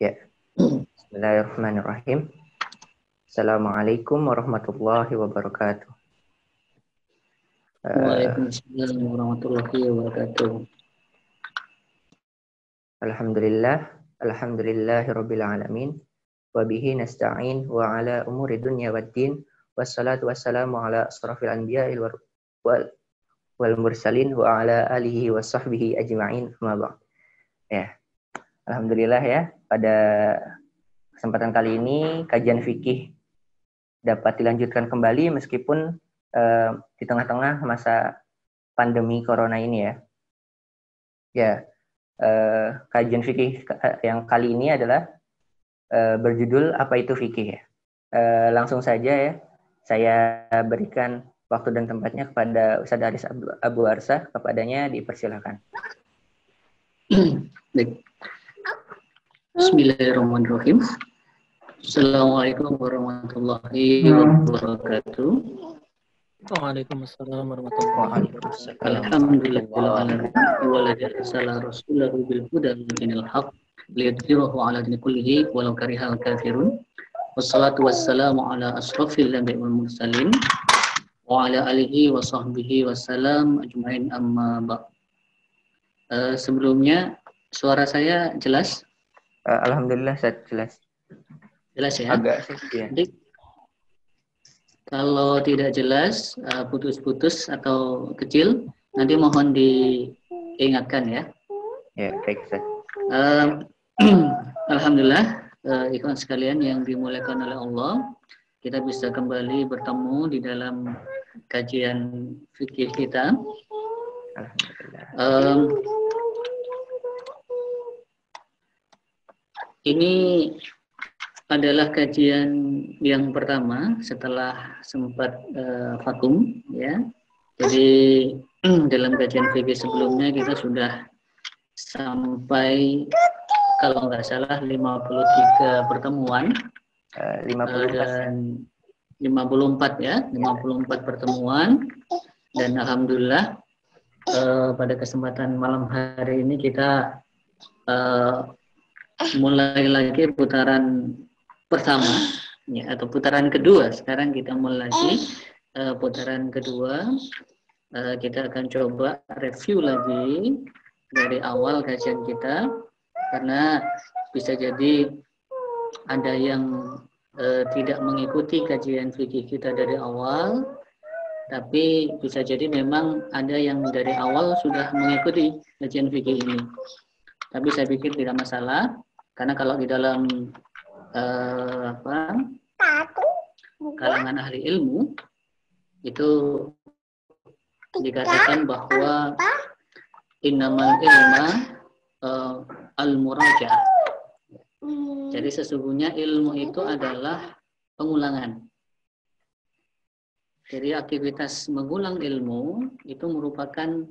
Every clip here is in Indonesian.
Ya, Bismillahirrahmanirrahim. Assalamualaikum warahmatullahi wabarakatuh. Waalaikumsalam warahmatullahi wabarakatuh. Alhamdulillahirabbil alamin. Wa bihi nasta'in wa ala umuri dunya waddin. Wassalatu wassalamu ala asrafil anbiya'il wal mursalin wa ala alihi wa sahbihi ajma'in. Ya, alhamdulillah ya, pada kesempatan kali ini kajian fikih dapat dilanjutkan kembali meskipun di tengah-tengah masa pandemi corona ini ya. Ya, kajian fikih yang kali ini adalah berjudul apa itu fikih ya. Langsung saja ya, saya berikan waktu dan tempatnya kepada Ustaz Haris Abu Arsah. Kepadanya dipersilakan. Baik. Bismillahirrahmanirrahim. Assalamualaikum warahmatullahi wabarakatuh. Waalaikumsalam warahmatullahi wabarakatuh. Alhamdulillah walladzi arsala rasulahu bil huda wa dinil haqq liyudhhirahu 'ala dini kullihi walau karihal kafirun. Wassalatu wassalamu ala asrafil anbiya'i wal mursalin wa ala alihi wa sahbihi wasallam ajmain amma ba'd. Sebelumnya suara saya jelas? Alhamdulillah jelas. Jelas ya? Agak sih ya. Jadi, kalau tidak jelas, putus-putus atau kecil, nanti mohon diingatkan ya. Ya, baik Ustaz. Alhamdulillah, ikhwan sekalian yang dimuliakan oleh Allah, kita bisa kembali bertemu di dalam kajian fikih kita. Alhamdulillah. Ini adalah kajian yang pertama setelah sempat vakum ya. Jadi dalam kajian fikih sebelumnya kita sudah sampai kalau nggak salah 53 pertemuan 54 dan 54 ya, 54 pertemuan, dan alhamdulillah pada kesempatan malam hari ini kita mulai lagi putaran pertama ya, atau putaran kedua. Sekarang kita mulai lagi putaran kedua. Kita akan coba review lagi dari awal kajian kita, karena bisa jadi ada yang tidak mengikuti kajian fikih kita dari awal, tapi bisa jadi memang ada yang dari awal sudah mengikuti kajian fikih ini. Tapi saya pikir tidak masalah, karena kalau di dalam kalangan ahli ilmu itu dikatakan bahwa innamal ilma al-muraja'ah. Jadi sesungguhnya ilmu itu adalah pengulangan. Jadi aktivitas mengulang ilmu itu merupakan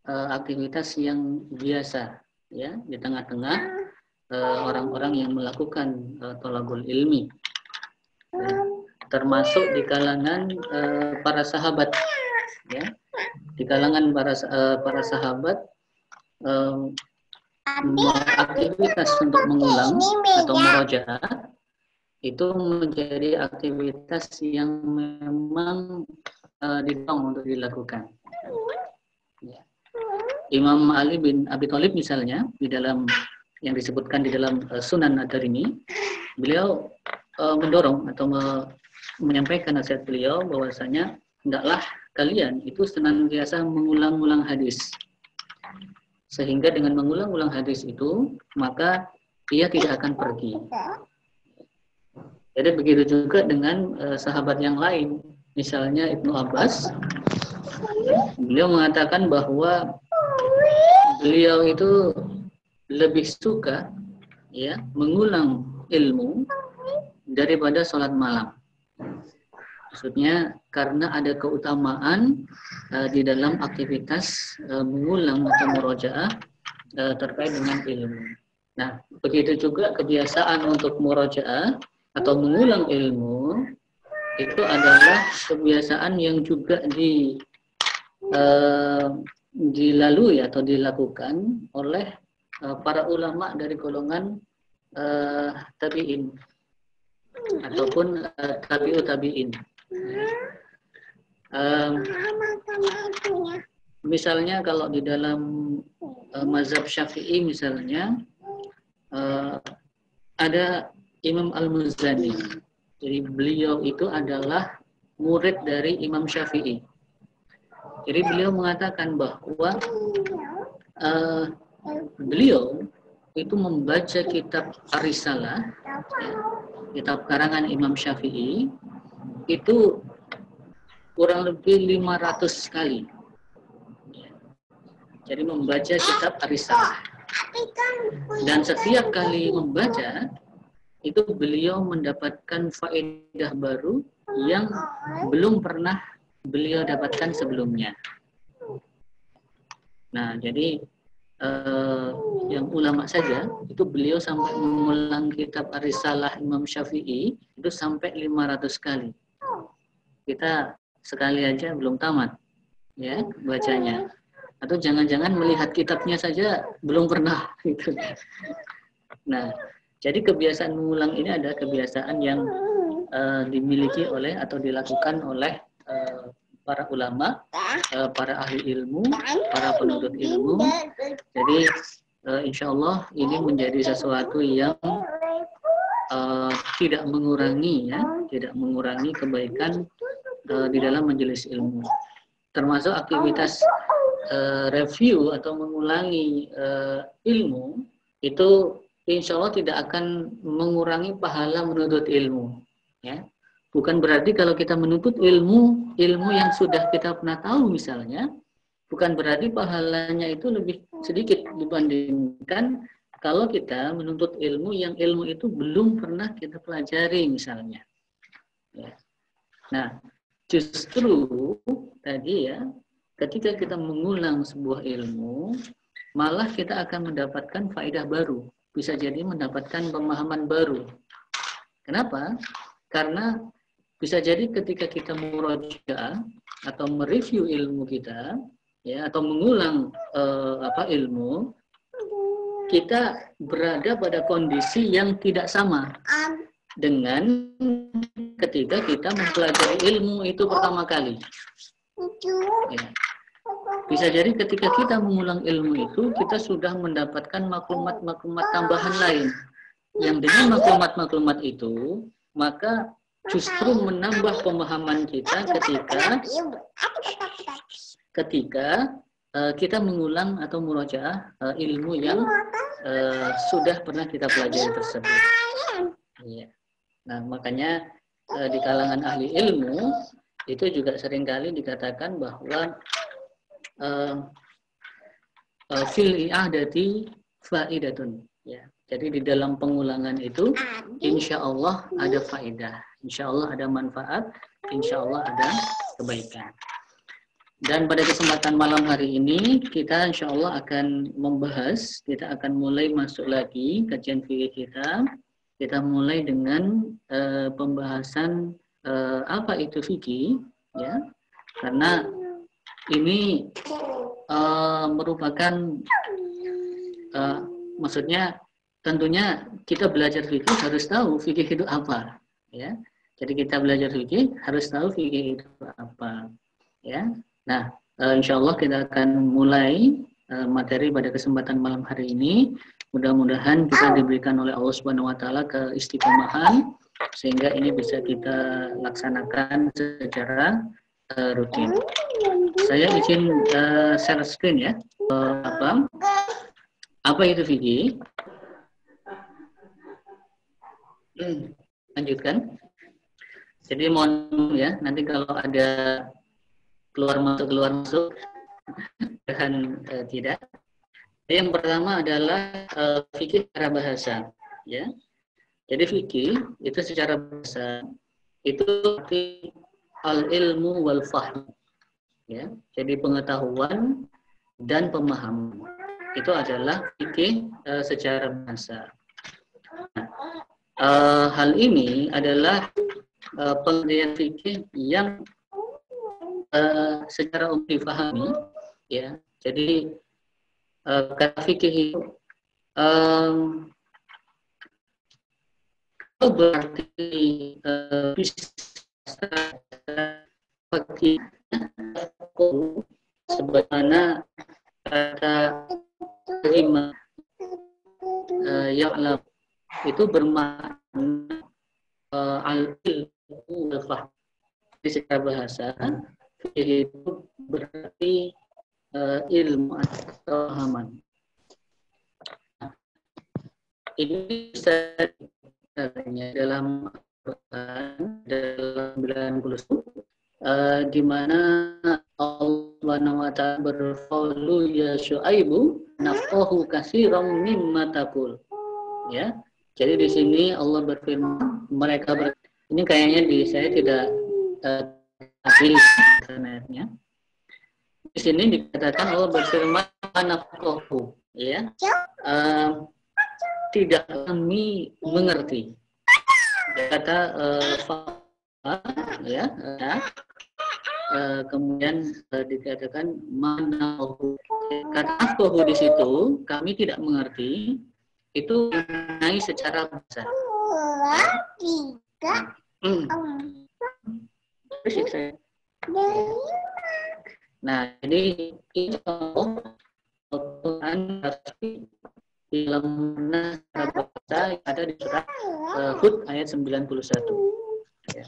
aktivitas yang biasa ya di tengah-tengah orang-orang yang melakukan thalabul ilmi, termasuk di kalangan para sahabat ya. Di kalangan para sahabat aktivitas untuk mengulang atau murajaah itu menjadi aktivitas yang memang didorong untuk dilakukan ya. Imam Ali bin Abi Thalib misalnya, di dalam yang disebutkan di dalam Sunan Ad-Darimi, beliau mendorong atau menyampaikan nasihat beliau bahwasanya hendaklah kalian itu senantiasa mengulang-ulang hadis, sehingga dengan mengulang-ulang hadis itu maka ia tidak akan pergi. Jadi begitu juga dengan sahabat yang lain, misalnya Ibnu Abbas, beliau mengatakan bahwa beliau itu lebih suka ya mengulang ilmu daripada sholat malam. Maksudnya karena ada keutamaan di dalam aktivitas mengulang atau murojaah terkait dengan ilmu. Nah, begitu juga kebiasaan untuk murojaah atau mengulang ilmu itu adalah kebiasaan yang juga dilalui atau dilakukan oleh para ulama dari golongan tabi'in ataupun tabi'ut tabi'in. Misalnya kalau di dalam mazhab Syafi'i misalnya ada Imam Al-Muzani. Jadi beliau itu adalah murid dari Imam Syafi'i. Jadi beliau mengatakan bahwa beliau itu membaca kitab Ar-Risalah, ya, kitab karangan Imam Syafi'i, itu kurang lebih 500 kali. Jadi membaca kitab Ar-Risalah. Dan setiap kali membaca, itu beliau mendapatkan faedah baru yang belum pernah beliau dapatkan sebelumnya. Nah, jadi yang ulama saja, itu beliau sampai mengulang kitab Ar-Risalah Imam Syafi'i, itu sampai 500 kali. Kita sekali aja belum tamat, ya, bacanya. Atau jangan-jangan melihat kitabnya saja belum pernah. Gitu. Nah, jadi kebiasaan mengulang ini adalah kebiasaan yang dimiliki oleh atau dilakukan oleh para ulama, para ahli ilmu, para penuntut ilmu. Jadi insya Allah ini menjadi sesuatu yang tidak mengurangi, ya, tidak mengurangi kebaikan di dalam majelis ilmu. Termasuk aktivitas review atau mengulangi ilmu itu insya Allah tidak akan mengurangi pahala menuntut ilmu, ya. Bukan berarti kalau kita menuntut ilmu yang sudah kita pernah tahu misalnya, bukan berarti pahalanya itu lebih sedikit dibandingkan kalau kita menuntut ilmu yang ilmu itu belum pernah kita pelajari misalnya. Ya. Nah, justru tadi, ya, ketika kita mengulang sebuah ilmu, malah kita akan mendapatkan faedah baru. Bisa jadi mendapatkan pemahaman baru. Kenapa? Karena bisa jadi ketika kita murajaah atau mereview ilmu kita, ya, atau mengulang ilmu, kita berada pada kondisi yang tidak sama dengan ketika kita mempelajari ilmu itu pertama kali. Ya. Bisa jadi ketika kita mengulang ilmu itu, kita sudah mendapatkan maklumat-maklumat tambahan lain. Yang dengan maklumat-maklumat itu, maka justru menambah pemahaman kita ketika kita mengulang atau murajaah ilmu yang sudah pernah kita pelajari tersebut. Ya. Nah, makanya di kalangan ahli ilmu itu juga seringkali dikatakan bahwa fil i'adati faidatun, ya. Jadi di dalam pengulangan itu insya Allah ada faedah, insya Allah ada manfaat, insya Allah ada kebaikan. Dan pada kesempatan malam hari ini kita insya Allah akan membahas, kita akan mulai masuk lagi kajian fikih kita. Kita mulai dengan pembahasan apa itu fikih, ya, karena ini merupakan maksudnya tentunya kita belajar fikih harus tahu fikih itu apa, ya. Jadi kita belajar fikih harus tahu fikih itu apa, ya. Nah, insya Allah kita akan mulai materi pada kesempatan malam hari ini. Mudah-mudahan kita diberikan oleh Allah Subhanahu wa taala keistiqomahan sehingga ini bisa kita laksanakan secara rutin. Saya izin share screen, ya. Apa itu fikih? Lanjutkan. Jadi mohon ya, nanti kalau ada keluar masuk dan tidak. Yang pertama adalah fikih secara bahasa, ya. Jadi fikih itu secara bahasa itu arti al-ilmu wal fahm, ya. Jadi pengetahuan dan pemahaman itu adalah fikih secara bahasa. Hal ini adalah pengertian fikih yang secara umum dipahami, ya. Jadi kata fikih itu Itu berarti bisa bagi sebagaimana kata lima ya'lam itu bermakna al-ilmu wal fahm. Di secara bahasa itu berarti ilmu atau pemahaman. Ini bisa dalam dalam 90 di mana Allah Subhanahu wa taala berfirman ya Syuaibu nafqahu katsiran mimma taqul. Ya. Jadi di sini Allah berfirman ini kayaknya di saya tidak stabil internetnya. Di sini dikatakan Allah berfirman nafqahu, ya. Tidak kami mengerti. Kata ya, kemudian dikatakan manahu. Kata afqahu di situ kami tidak mengerti itu mengenai secara bahasa. Nah, ini Al-Quran dalam bahasa yang ada di surat Hud ayat 91. Ya.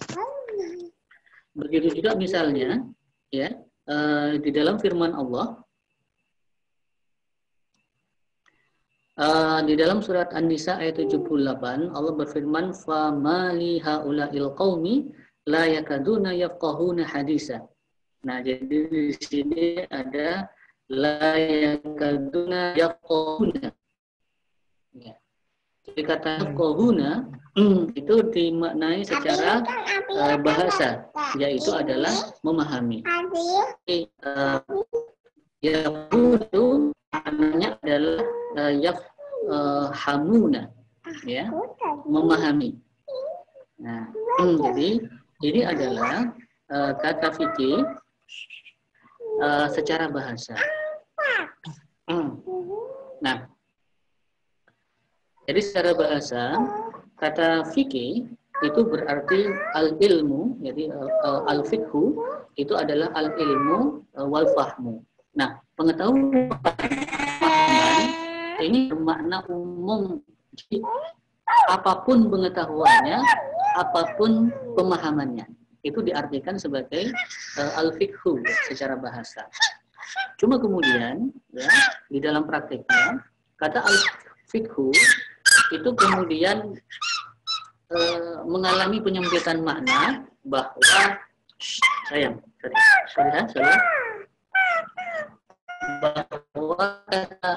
Begitu juga misalnya, ya, di dalam firman Allah, di dalam surat An-Nisa ayat 78, Allah berfirman, "Fama li haula'il qaumi la yakaduna yafqahuna hadisa." Nah, jadi di sini ada la yakaduna yafqahuna. Ya. Jadi kata yafqahuna itu dimaknai secara bahasa, yaitu adalah memahami. Yaqudu maknanya adalah yafhamuna, ya, memahami. Nah, jadi ini adalah kata fikih secara bahasa. Nah, jadi secara bahasa kata fikih itu berarti al-ilmu, jadi al-fikhu itu adalah al-ilmu wal fahmu. Nah, pengetahuan ini bermakna umum. Jadi, apapun pengetahuannya, apapun pemahamannya, itu diartikan sebagai al-fikhu secara bahasa. Cuma kemudian, ya, di dalam prakteknya, kata al-fikhu itu kemudian mengalami penyempitan makna bahwa bahwa kata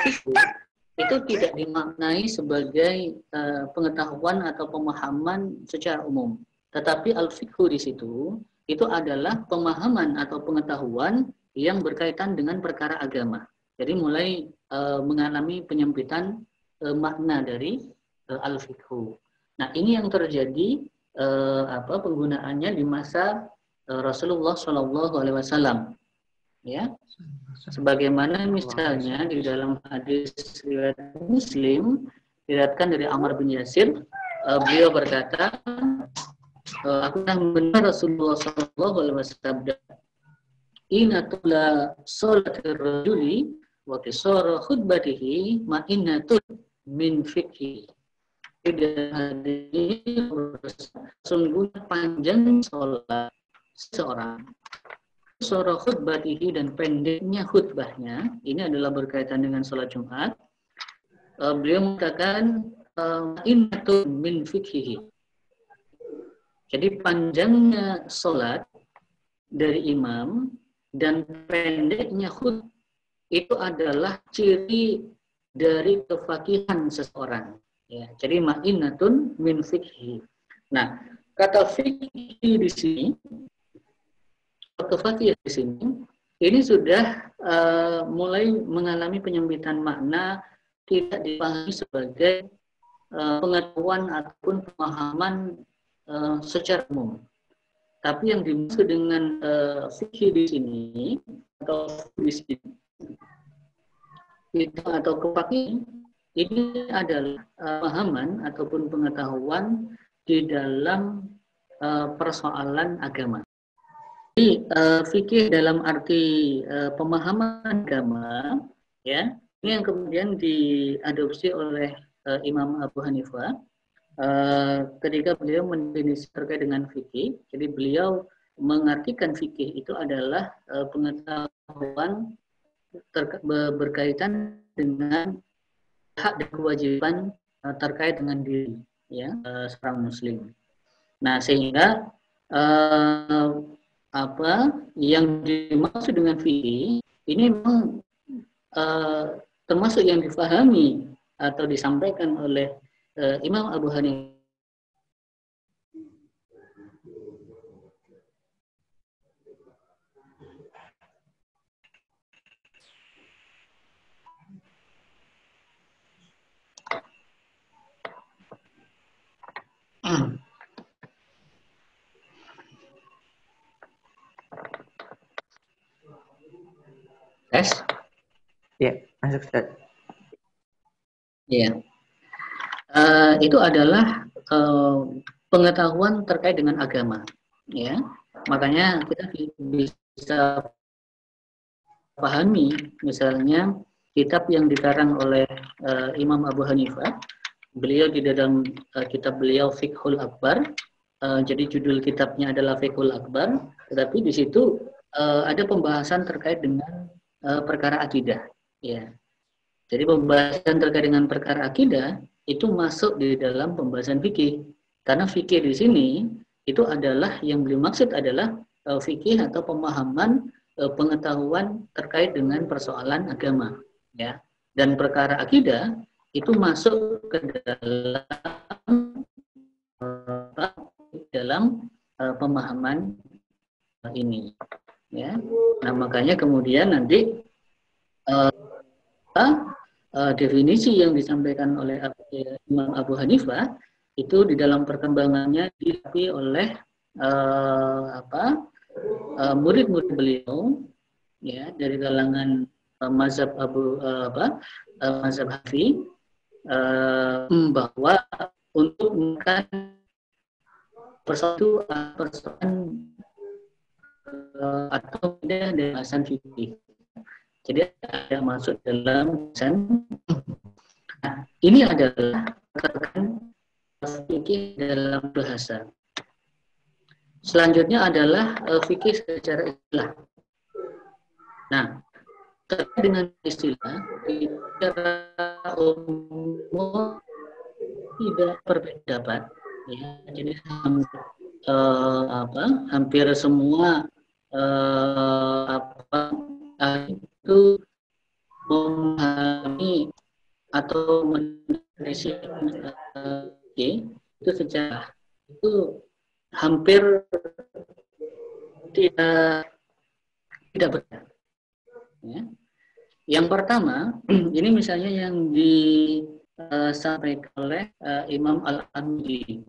fikhu itu tidak dimaknai sebagai pengetahuan atau pemahaman secara umum. Tetapi al-fikhu di situ itu adalah pemahaman atau pengetahuan yang berkaitan dengan perkara agama. Jadi mulai mengalami penyempitan makna dari al-fikhu. Nah, ini yang terjadi penggunaannya di masa Rasulullah SAW. Ya, sebagaimana misalnya di dalam hadis riwayat Muslim diriwayatkan dari Ammar bin Yasir, beliau berkata, aku pernah mendengar Rasulullah SAW bersabda, "Inna tula sholatir rajuli wa qisara khutbatihi ma'innatun min fikhi." Sungguhnya panjang sholat seseorang, surah khutbatihi dan pendeknya khutbahnya, ini adalah berkaitan dengan sholat Jumat. Beliau mengatakan innatun min fikhihi. Jadi panjangnya sholat dari imam dan pendeknya khutbah itu adalah ciri dari kefakihan seseorang. Ya, jadi ma'innatun min fikhi. Nah, kata fikhi di sini, fakih di sini, ini sudah mulai mengalami penyempitan makna, tidak dipahami sebagai pengetahuan ataupun pemahaman secara umum. Tapi yang dimaksud dengan fikih di sini atau di sini itu atau kefakihan ini adalah pemahaman ataupun pengetahuan di dalam persoalan agama. Jadi fikih dalam arti pemahaman agama, ya, ini yang kemudian diadopsi oleh Imam Abu Hanifah ketika beliau mendefinisikan terkait dengan fikih. Jadi beliau mengartikan fikih itu adalah pengetahuan berkaitan dengan hak dan kewajiban terkait dengan diri, ya, seorang muslim. Nah, sehingga apa yang dimaksud dengan fikih ini memang termasuk yang difahami atau disampaikan oleh Imam Abu Hanifah. Tes? Ya, masuk Ustaz. Ya. Itu adalah pengetahuan terkait dengan agama, ya. Makanya kita bisa pahami misalnya kitab yang dikarang oleh Imam Abu Hanifah. Beliau di dalam kitab beliau Fiqhul Akbar. Jadi judul kitabnya adalah Fiqhul Akbar, tetapi di situ ada pembahasan terkait dengan perkara akidah, ya. Jadi pembahasan terkait dengan perkara akidah itu masuk di dalam pembahasan fikih. Karena fikih di sini itu adalah yang beliau maksud adalah fikih atau pemahaman pengetahuan terkait dengan persoalan agama, ya. Dan perkara akidah itu masuk ke dalam pemahaman ini, ya. Nah, makanya kemudian nanti definisi yang disampaikan oleh Imam Abu Hanifah itu di dalam perkembangannya diakui oleh murid-murid beliau, ya, dari kalangan mazhab mazhab Hanafi, bahwa untuk menekan persoalan atau tidak ada bahasan fikih. Jadi ada masuk dalam bahasan. Nah, ini adalah fikih dalam bahasa. Selanjutnya adalah fikih secara istilah. Nah, terkait dengan istilah secara umum tidak berpendapat, ya. Jadi hampir semua itu memahami atau mendefinisikan itu secara itu hampir tidak benar, ya. Yang pertama ini misalnya yang disampaikan oleh Imam Al-Amidi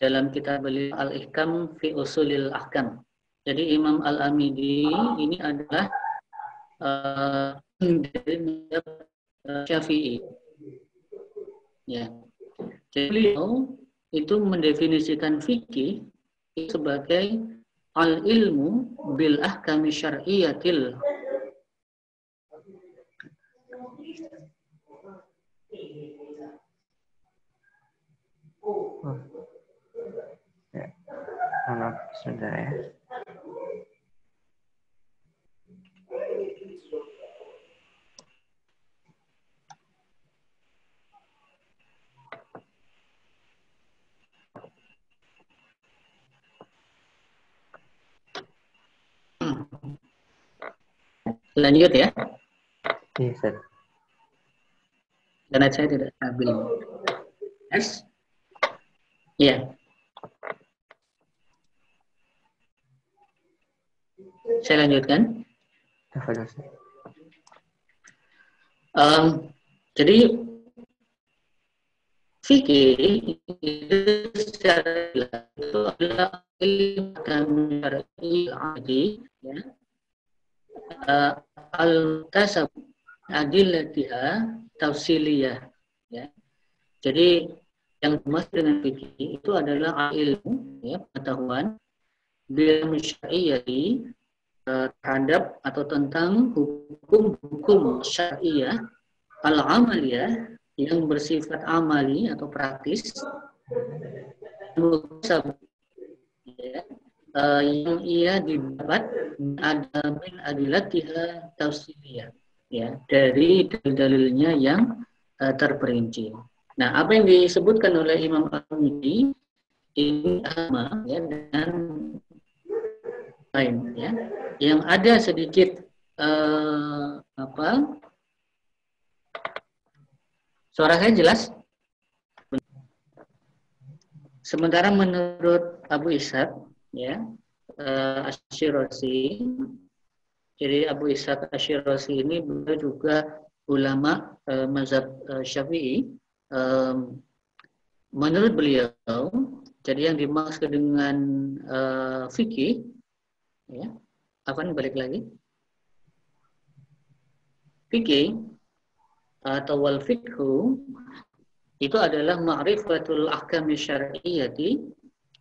dalam kitab beliau Al-Ihkam fi Usulil Ahkam. Jadi Imam Al-Amidi ini adalah dari Syafi'i, ya. Jadi beliau itu mendefinisikan fikih sebagai al-ilmu bil ahkami syar'iyyatil sebentar ya. Lanjut ya. Iya, Ustaz. Karena saya tidak stabil. Yes. Iya. Saya lanjutkan. Jadi fikih itu secara itu adalah ilmu syar'i, ya. Al-tasab adillatiha tafsiliyah. Ya. Jadi yang dimaksud dengan fikih itu adalah ilmu, ya, pengetahuan bil syar'iyyati, terhadap atau tentang hukum-hukum syariah al-amaliyah yang bersifat amali atau praktis, ya, yang ia didapat ada min adillatiha tafsiliyah, ya, dari dalil-dalilnya yang terperinci. Nah, apa yang disebutkan oleh Imam Al-Midi ini sama, ya, dengan lain, ya, yang ada sedikit suara saya jelas? Sementara menurut Abu Ishaq, ya, Asy-Syirazi, jadi Abu Ishaq Asy-Syirazi ini beliau juga ulama mazhab Syafi'i. Menurut beliau, jadi yang dimaksud dengan fikih, ya, apa nih, balik lagi? Fikih atau wal fikhu itu adalah ma'rifatul ahkami syar'iyyati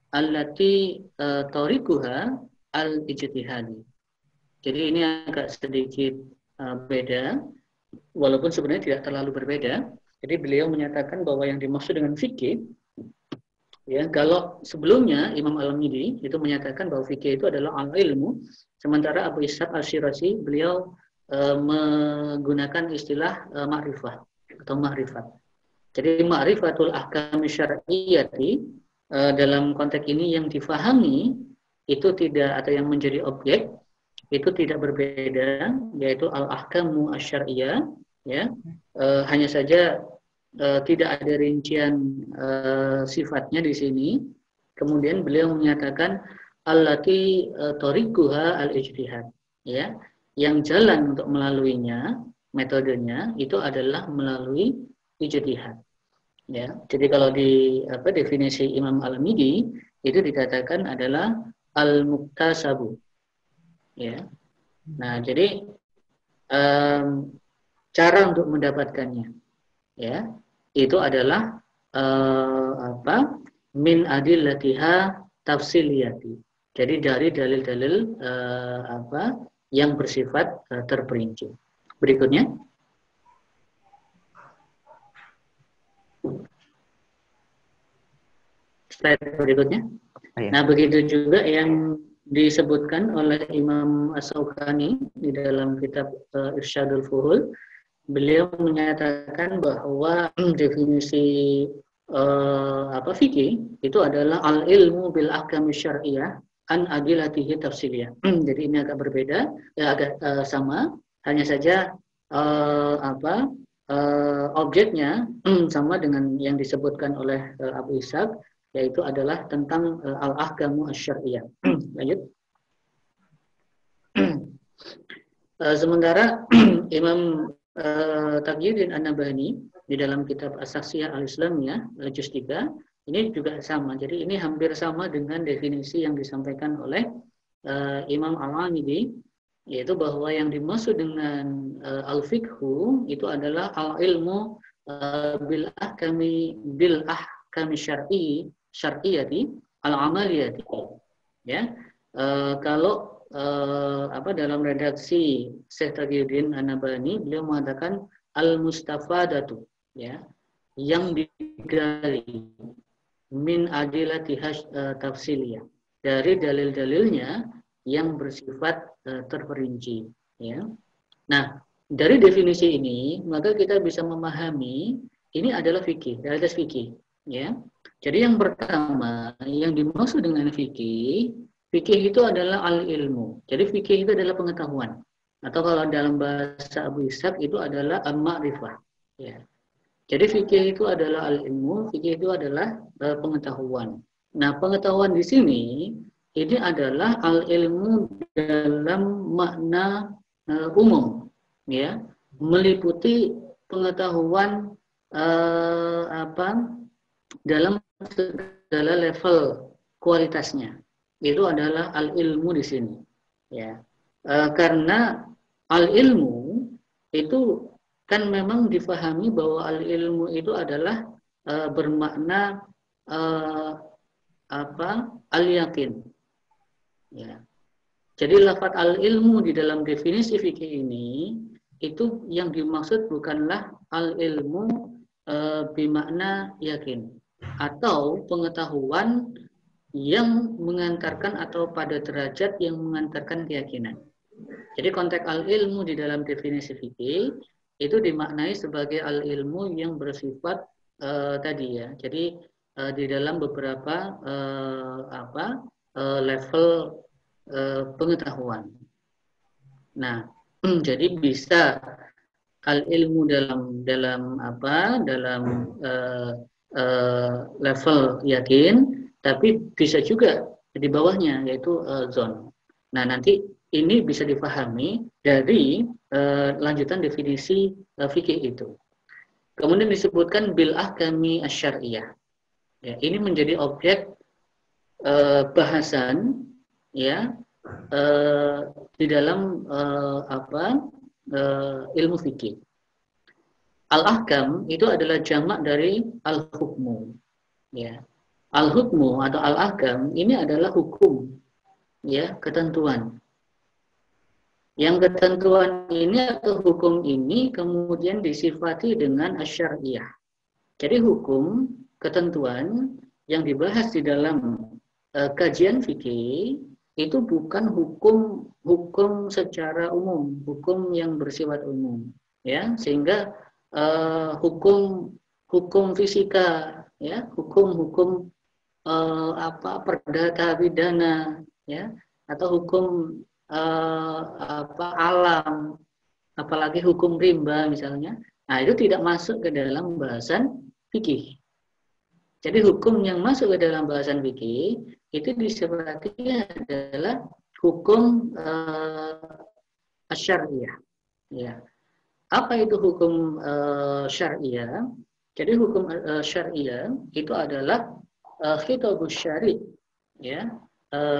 allati tariquha al-ijtihadi. Jadi ini agak sedikit beda, walaupun sebenarnya tidak terlalu berbeda. Jadi beliau menyatakan bahwa yang dimaksud dengan fikih, ya, kalau sebelumnya Imam Al-Midi itu menyatakan bahwa fikih itu adalah al-ilmu, sementara Abu Ishaq Asy-Syirazi beliau menggunakan istilah ma'rifah atau ma'rifat. Jadi ma'rifatul ahkam syar'iyyati dalam konteks ini yang difahami itu tidak, atau yang menjadi objek itu tidak berbeda, yaitu al-ahkamu asy-syar'iyyah, ya. Hanya saja tidak ada rincian sifatnya di sini. Kemudian beliau menyatakan allati tariquha al-ijtihad, ya. Yang jalan untuk melaluinya, metodenya itu adalah melalui ijtihad. Ya, jadi kalau di definisi Imam Al-Midi itu dikatakan adalah al-muktasabu. Ya. Nah, jadi cara untuk mendapatkannya, ya, itu adalah min adillatiha tafsiliyati. Jadi dari dalil-dalil yang bersifat terperinci. Berikutnya. Slide berikutnya. Nah, begitu juga yang disebutkan oleh Imam As-Sawqani di dalam kitab Irsyadul Fuhul. Beliau menyatakan bahwa definisi fikih itu adalah al-ilmu bil ahkam syar'iyyah an adillatihi tafsiliyah. Jadi ini agak berbeda, ya, agak sama, hanya saja objeknya sama dengan yang disebutkan oleh Abu Ishaq, yaitu adalah tentang al-ahkamu asy-syar'iyyah. Lanjut. Sementara Imam Taqiyuddin An-Nabhani di dalam kitab As-Saksiyah Al-Islamiyah juz 3 ini juga sama. Jadi ini hampir sama dengan definisi yang disampaikan oleh Imam Al-Amidi, yaitu bahwa yang dimaksud dengan al-fiqhu itu adalah al-ilmu bil ahkami syar'iyyati al-amaliyati, ya. Kalau dalam redaksi Syekh Taqiyuddin An-Nabhani beliau mengatakan al-mustafadatu, ya, yang digali min adillatiha tafsiliyah, dari dalil-dalilnya yang bersifat terperinci, ya. Nah, dari definisi ini maka kita bisa memahami ini adalah fikih, realitas fikih, ya. Jadi yang pertama yang dimaksud dengan fikih itu adalah al-ilmu. Jadi fikih itu adalah pengetahuan. Atau kalau dalam bahasa Abu Ishaq itu adalah al-ma'rifah. Ya. Jadi fikih itu adalah al-ilmu, fikih itu adalah pengetahuan. Nah, pengetahuan di sini ini adalah al-ilmu dalam makna umum, ya, meliputi pengetahuan dalam segala level kualitasnya. Itu adalah al-ilmu di sini, ya. Karena al-ilmu itu kan memang difahami bahwa al-ilmu itu adalah bermakna al-yakin. Ya. Jadi lafaz al-ilmu di dalam definisi fikih ini itu yang dimaksud bukanlah al-ilmu bermakna yakin atau pengetahuan yang mengantarkan atau pada derajat yang mengantarkan keyakinan. Jadi konteks al-ilmu di dalam definisi fikih itu dimaknai sebagai al-ilmu yang bersifat tadi ya. Jadi di dalam beberapa level pengetahuan. Nah, jadi bisa al-ilmu dalam level yakin, tapi bisa juga di bawahnya yaitu zon. Nah, nanti ini bisa dipahami dari lanjutan definisi fikih itu. Kemudian disebutkan bil ahkami asy-syar'iyyah. Ya, ini menjadi objek bahasan ya di dalam ilmu fikih. Al-ahkam itu adalah jamak dari al-hukmu. Ya. Al-hukmu atau al-ahkam ini adalah hukum, ya, ketentuan. Yang ketentuan ini atau hukum ini kemudian disifati dengan asy-syar'iyyah. Jadi hukum, ketentuan yang dibahas di dalam kajian fikih itu bukan hukum secara umum, hukum yang bersifat umum, ya, sehingga hukum fisika, ya, hukum perdata pidana, ya, atau hukum alam, apalagi hukum rimba misalnya. Nah, itu tidak masuk ke dalam bahasan fikih. Jadi hukum yang masuk ke dalam bahasan fikih itu disebutnya adalah hukum asy-syar'iyyah. Ya. Apa itu hukum syariah? Jadi hukum syariah itu adalah khitabus syari', ya,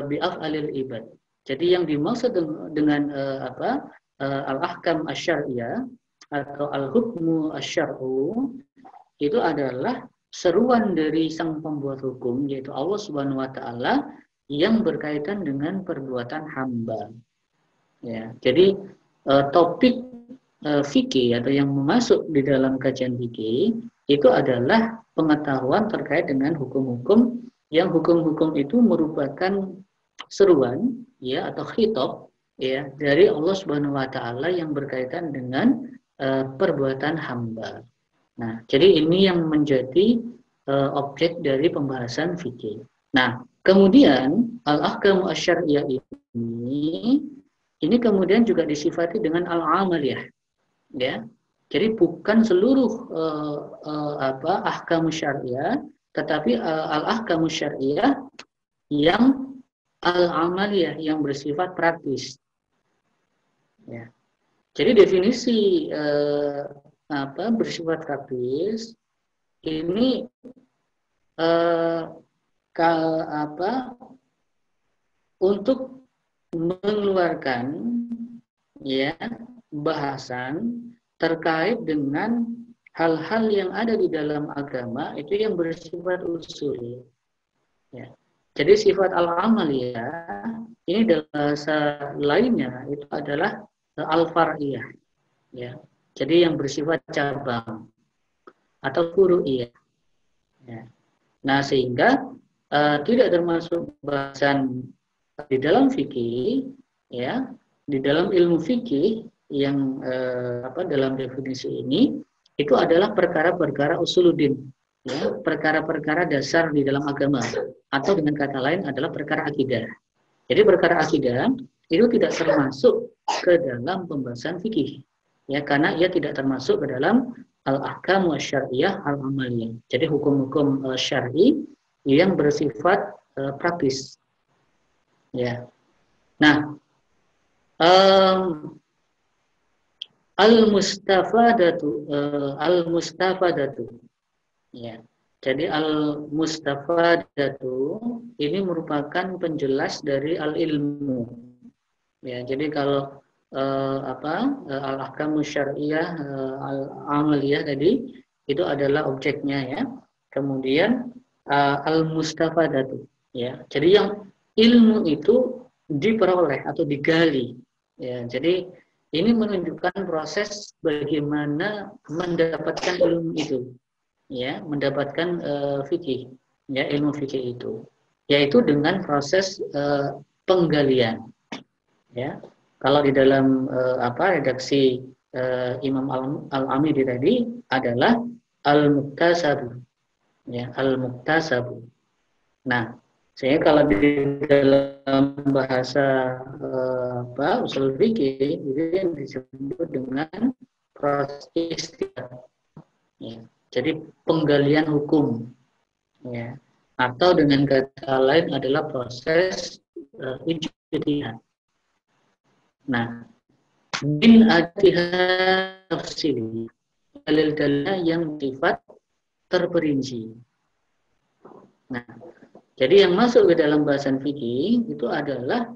bi af'alil ibad. Jadi yang dimaksud dengan al-ahkam asy-syar'iyyah atau al-hukmu asy-syar'u itu adalah seruan dari sang pembuat hukum yaitu Allah Subhanahu wa taala yang berkaitan dengan perbuatan hamba. Ya, jadi topik fikih atau yang masuk di dalam kajian fikih itu adalah pengetahuan terkait dengan hukum-hukum yang hukum-hukum itu merupakan seruan ya atau khitab ya dari Allah Subhanahu wa taala yang berkaitan dengan perbuatan hamba. Nah, jadi ini yang menjadi objek dari pembahasan fikih. Nah, kemudian al-ahkamu asy-syar'iyyah ini kemudian juga disifati dengan al-amaliyah. Ya, jadi bukan seluruh ahkamu syariah, tetapi al-ahkamu syariah yang al-amaliyah yang bersifat praktis. Ya, jadi definisi bersifat praktis ini untuk mengeluarkan ya bahasan terkait dengan hal-hal yang ada di dalam agama itu yang bersifat usul. Ya. Jadi sifat al-amaliyah ini dalam bahasa lainnya itu adalah al-far'iyah. Ya. Jadi yang bersifat cabang atau furu'iyah. Ya. Nah, sehingga tidak termasuk bahasan di dalam fikih, ya, di dalam ilmu fikih yang dalam definisi ini itu adalah perkara-perkara usuluddin, ya, perkara-perkara dasar di dalam agama, atau dengan kata lain adalah perkara akidah. Jadi perkara akidah itu tidak termasuk ke dalam pembahasan fikih, ya, karena ia tidak termasuk ke dalam al-ahkam asy-syar'iyyah al-amaliyah. Jadi hukum-hukum syar'i yang bersifat praktis. Ya. Nah, al-mustafadatu ya. Jadi al-mustafadatu ini merupakan penjelas dari al-ilmu. Ya, jadi kalau al-ahkamus syar'iyyah al-amaliyah tadi itu adalah objeknya ya. Kemudian al-mustafadatu ya. Jadi yang ilmu itu diperoleh atau digali ya. Jadi ini menunjukkan proses bagaimana mendapatkan ilmu itu ya, mendapatkan fikih ya, ilmu fikih itu yaitu dengan proses penggalian ya. Kalau di dalam redaksi Imam Al-Amidi tadi adalah al-muktasabu ya, al-muktasabu. Nah, sehingga kalau di dalam bahasa usul fikih itu yang disebut dengan proses istihad ya. Jadi penggalian hukum ya, atau dengan kata lain adalah proses ijtihad. Nah, bin adihad tafsili, dalil-dalilnya yang sifat terperinci. Nah, jadi yang masuk ke dalam bahasan fikih itu adalah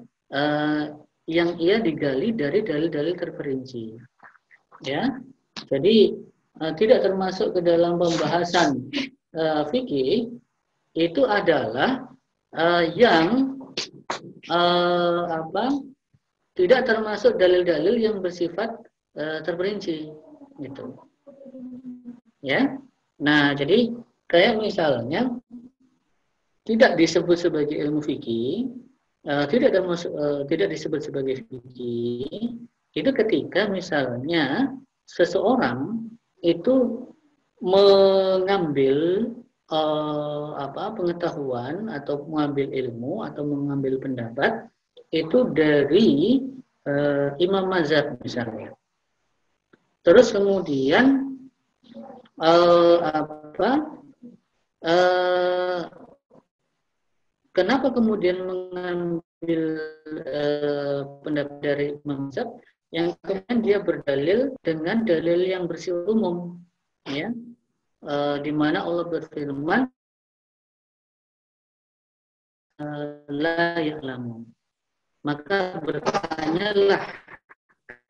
yang ia digali dari dalil-dalil terperinci. Ya, jadi tidak termasuk ke dalam pembahasan fikih itu adalah yang tidak termasuk dalil-dalil yang bersifat terperinci gitu ya. Nah, jadi kayak misalnya tidak disebut sebagai ilmu fikih, tidak disebut sebagai fikih itu ketika misalnya seseorang itu mengambil pengetahuan atau mengambil ilmu atau mengambil pendapat itu dari imam mazhab misalnya. Terus kemudian kenapa kemudian mengambil pendapat dari imam mazhab yang kemudian dia berdalil dengan dalil yang bersifat umum ya, di mana Allah berfirman la ya'lamu, maka bertanyalah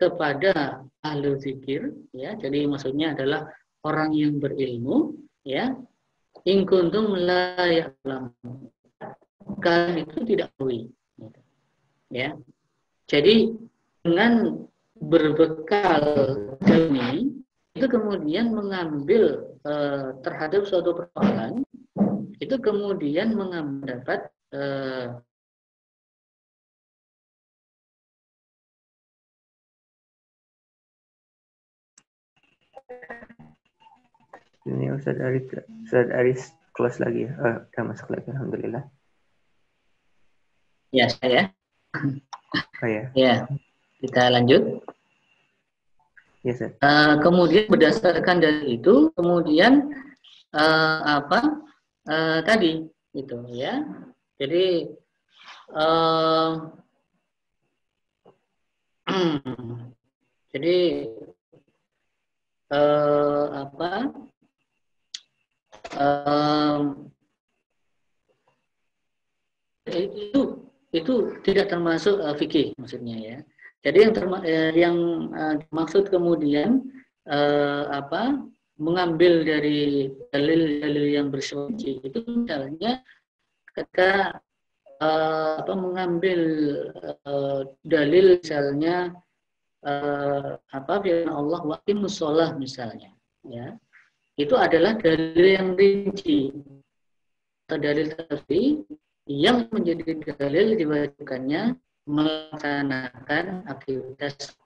kepada ahli zikir ya. Jadi maksudnya adalah orang yang berilmu ya, in kuntum la ya'lamu, kalian itu tidak tahu ya. Jadi dengan berbekal ini itu kemudian mengambil terhadap suatu persoalan itu kemudian mendapat ini Ustaz Aris close lagi ya. Udah masuk lagi alhamdulillah. Ya, saya. Oh ya. Ya, kita lanjut. Yes, sir. Kemudian berdasarkan dari itu, kemudian tadi gitu ya. Jadi jadi itu tidak termasuk fikih maksudnya ya. Jadi yang dimaksud kemudian mengambil dari dalil-dalil yang bersifat itu misalnya ketika mengambil dalil misalnya firman Allah wa aqimus shalah misalnya ya. Itu adalah dalil yang rinci atau dalil tafsir yang menjadi dalil diwajibkannya melaksanakan aktivitas.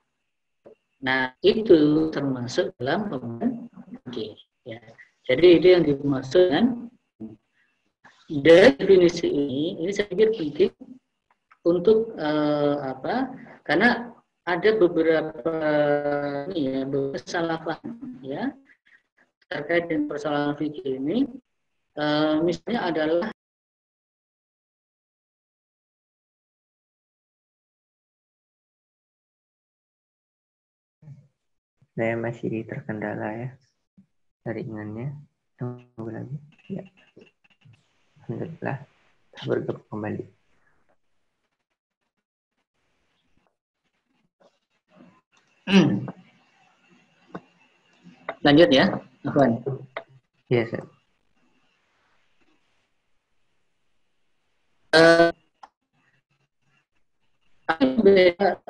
Nah, itu termasuk dalam pemahaman fikih ya. Jadi itu yang dimaksud dengan definisi ini saya pikir penting untuk karena ada beberapa salah paham ya terkait dengan persoalan fikih ini. Misalnya adalah saya masih terkendala ya jaringannya. Tunggu lagi ya. Alhamdulillah bergabung kembali. Lanjut ya, Afwan. Iya, Ustaz. Beda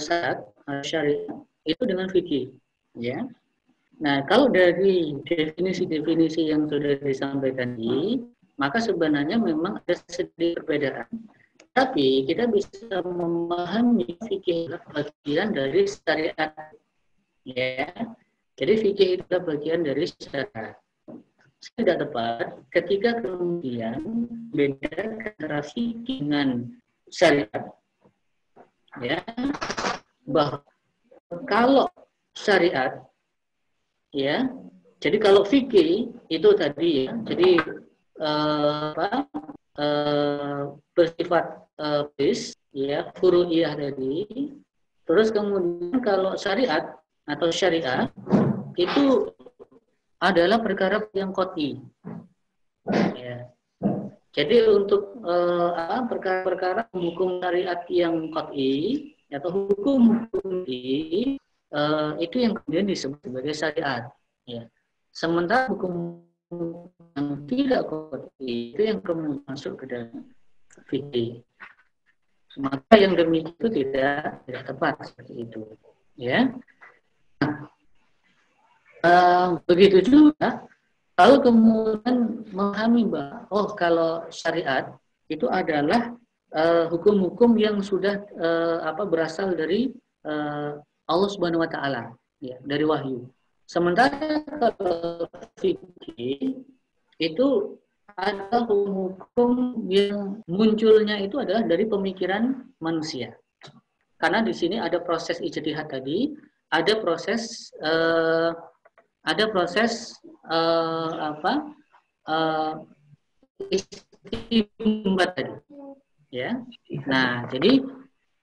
syarat syariat itu dengan fikih, ya. Nah, kalau dari definisi-definisi yang sudah disampaikan ini, maka sebenarnya memang ada sedikit perbedaan. Tapi kita bisa memahami fikih bagian dari syariat, ya. Jadi fikih itu bagian dari syariat. Tidak tepat ketika kemudian beda antara fikih dengan syariat, ya. Bahwa kalau syariat, ya, jadi kalau fikih itu tadi ya, jadi bersifat bis, ya, furu'iyah tadi. Terus kemudian kalau syariat atau syariah itu adalah perkara yang qot'i, ya. Jadi untuk perkara-perkara hukum syariat yang qot'i atau hukum itu yang kemudian disebut sebagai syariat, ya. Sementara hukum yang tidak qot'i itu yang kemudian masuk ke dalam fikih. Maka yang demikian itu tidak tepat seperti itu, ya. Begitu juga kalau kemudian memahami bahwa kalau syariat itu adalah hukum-hukum yang sudah berasal dari Allah Subhanahu wa taala, ya, dari wahyu. Sementara kalau fikih itu ada hukum yang munculnya itu adalah dari pemikiran manusia. Karena di sini ada proses ijtihad tadi, ada proses istimbat tadi, ya. Nah, jadi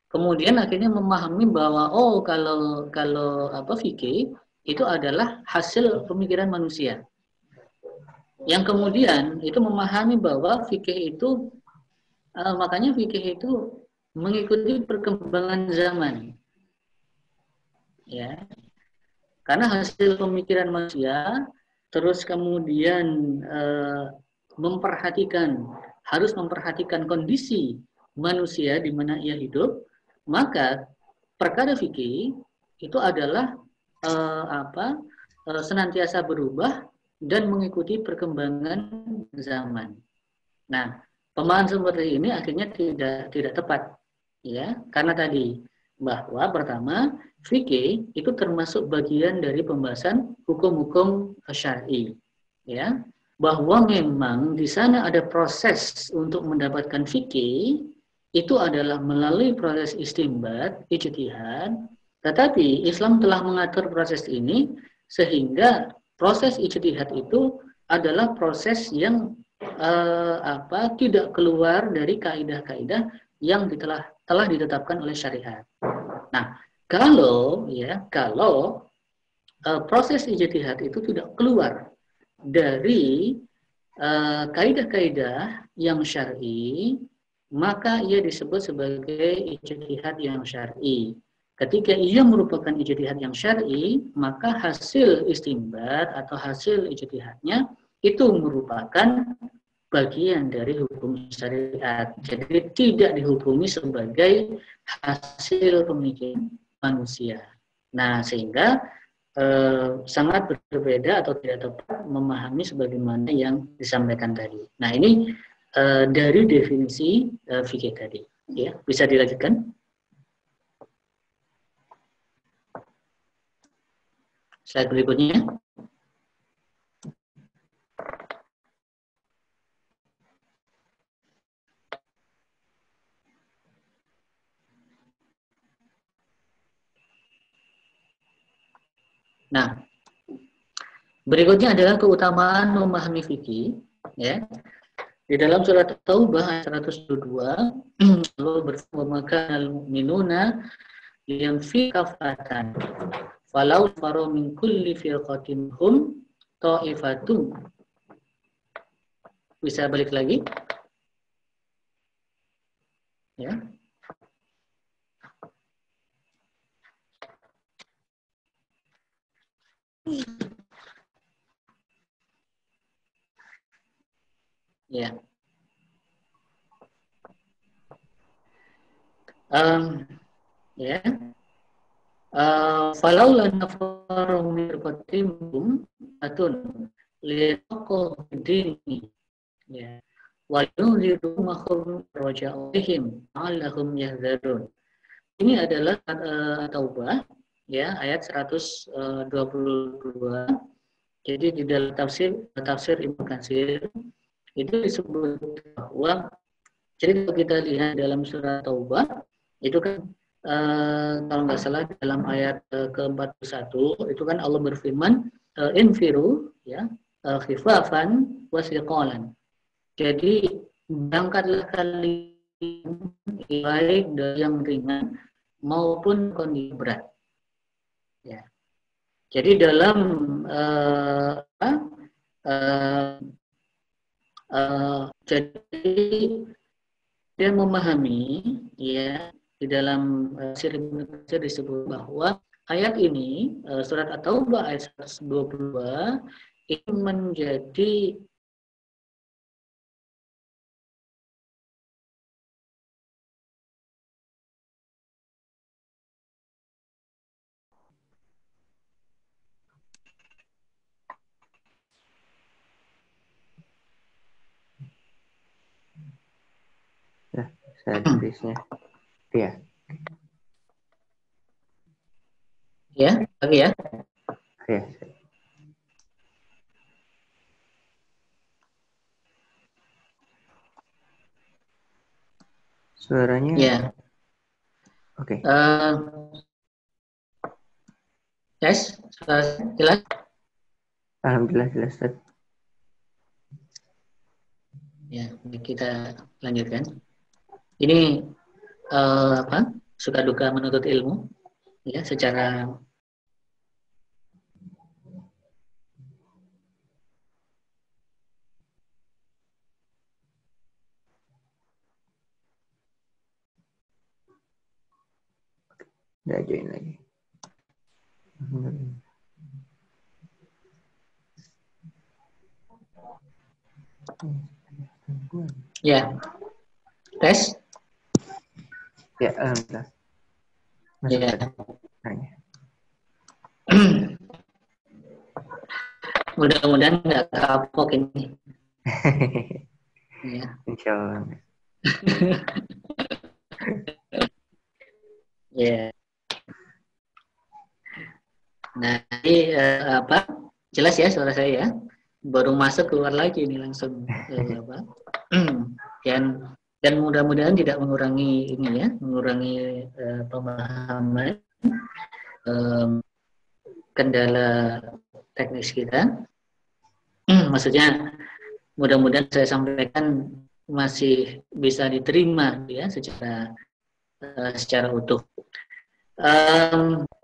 kemudian akhirnya memahami bahwa kalau fikih itu adalah hasil pemikiran manusia. Yang kemudian itu memahami bahwa fikih itu makanya fikih itu mengikuti perkembangan zaman, ya. Karena hasil pemikiran manusia, terus kemudian harus memperhatikan kondisi manusia di mana ia hidup, maka perkara fikih itu adalah senantiasa berubah dan mengikuti perkembangan zaman. Nah, pemahaman seperti ini akhirnya tidak tepat, ya, karena tadi bahwa pertama fikih itu termasuk bagian dari pembahasan hukum-hukum syar'i, ya, bahwa memang di sana ada proses untuk mendapatkan fikih itu adalah melalui proses istimbat, ijtihad, tetapi Islam telah mengatur proses ini sehingga proses ijtihad itu adalah proses yang tidak keluar dari kaidah-kaidah yang telah ditetapkan oleh syariat. Nah, kalau proses ijtihad itu tidak keluar dari kaidah-kaidah yang syar'i, maka ia disebut sebagai ijtihad yang syar'i. Ketika ia merupakan ijtihad yang syar'i, maka hasil istimbat atau hasil ijtihadnya itu merupakan bagian dari hukum syariat. Jadi tidak dihukumi sebagai hasil pemikiran manusia. Nah, sehingga sangat berbeda atau tidak tepat memahami sebagaimana yang disampaikan tadi. Nah, ini dari definisi fikih tadi. Ya, bisa dilanjutkan? Slide berikutnya. Nah, berikutnya adalah keutamaan memahami fikih, ya. Di dalam surat Taubah ayat 102, Allah berfirman, "Maka al-mu'minuna yanfi kafatan, falau faru min kulli firqatin hum ta'ifatun." Bisa balik lagi? Ya. Ya. Ya. Falaula nafaru min qatimum atun liqaqu dini. Ya. Wa yunziru mahum raja'ihim allahum yahzarun. Ini adalah Taubah ya, ayat 122. Jadi di dalam tafsir Ibnu Katsir itu disebut bahwa, jadi kalau kita lihat dalam surat Taubah itu kan kalau nggak salah dalam ayat ke-41 itu kan Allah berfirman infiru ya khifafan wasiqalan. Jadi berangkatlah kalian baik dari yang ringan maupun kondisi berat. Ya. Jadi dalam jadi dia memahami ya di dalam sir disebut bahwa ayat ini surat At-Taubah ayat 122 ini menjadi saya tulisnya. Iya. Ya, lagi ya. Iya. Suaranya. Ya. Oke. Tes, jelas? Alhamdulillah jelas, Ustaz. Ya, kita lanjutkan. Ini suka duka menuntut ilmu ya secara Nggak join lagi. ya. Tes. Ya, alhamdulillah. Ya. Mudah-mudahan nggak kapok ini. Ya. Insya Allah. Ya. Nah, ini jelas ya suara saya ya. Baru masuk keluar lagi ini langsung dan mudah-mudahan tidak mengurangi ini ya, mengurangi pemahaman kendala teknis kita. Maksudnya mudah-mudahan saya sampaikan masih bisa diterima ya secara utuh.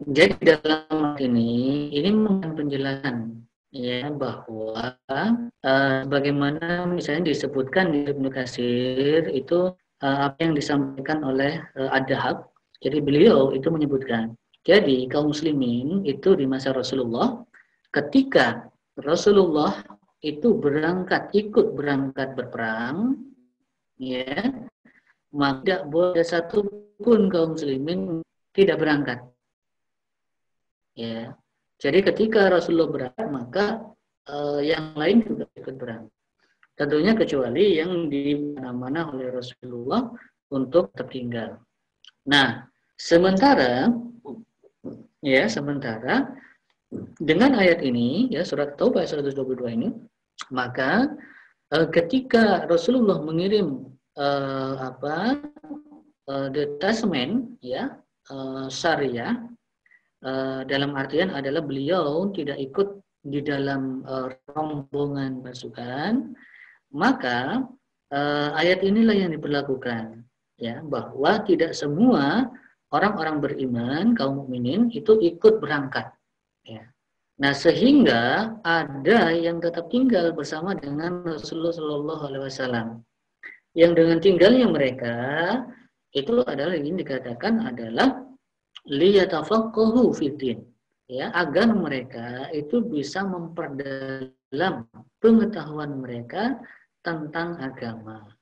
Jadi dalam ini bukan penjelasan ya bahwa bagaimana misalnya disebutkan di Ibnu Katsir itu apa yang disampaikan oleh Ad-Dahab. Jadi beliau itu menyebutkan, jadi kaum muslimin itu di masa Rasulullah ketika Rasulullah itu ikut berangkat berperang ya, maka tidak boleh satupun kaum muslimin tidak berangkat. Ya. Jadi ketika Rasulullah berangkat, maka yang lain juga ikut berangkat. Tentunya kecuali yang dimana-mana oleh Rasulullah untuk tertinggal. Nah, sementara dengan ayat ini, ya surat Taubah 122 ini, maka ketika Rasulullah mengirim detasemen, ya syariah, dalam artian adalah beliau tidak ikut di dalam rombongan pasukan, maka ayat inilah yang diberlakukan ya, bahwa tidak semua orang-orang beriman kaum mukminin itu ikut berangkat ya. Nah, sehingga ada yang tetap tinggal bersama dengan Rasulullah Shallallahu Alaihi Wasallam, yang dengan tinggalnya mereka itu adalah yang dikatakan adalah liyatafaqahu fiddin, ya, agar mereka itu bisa memperdalam pengetahuan mereka tentang agama.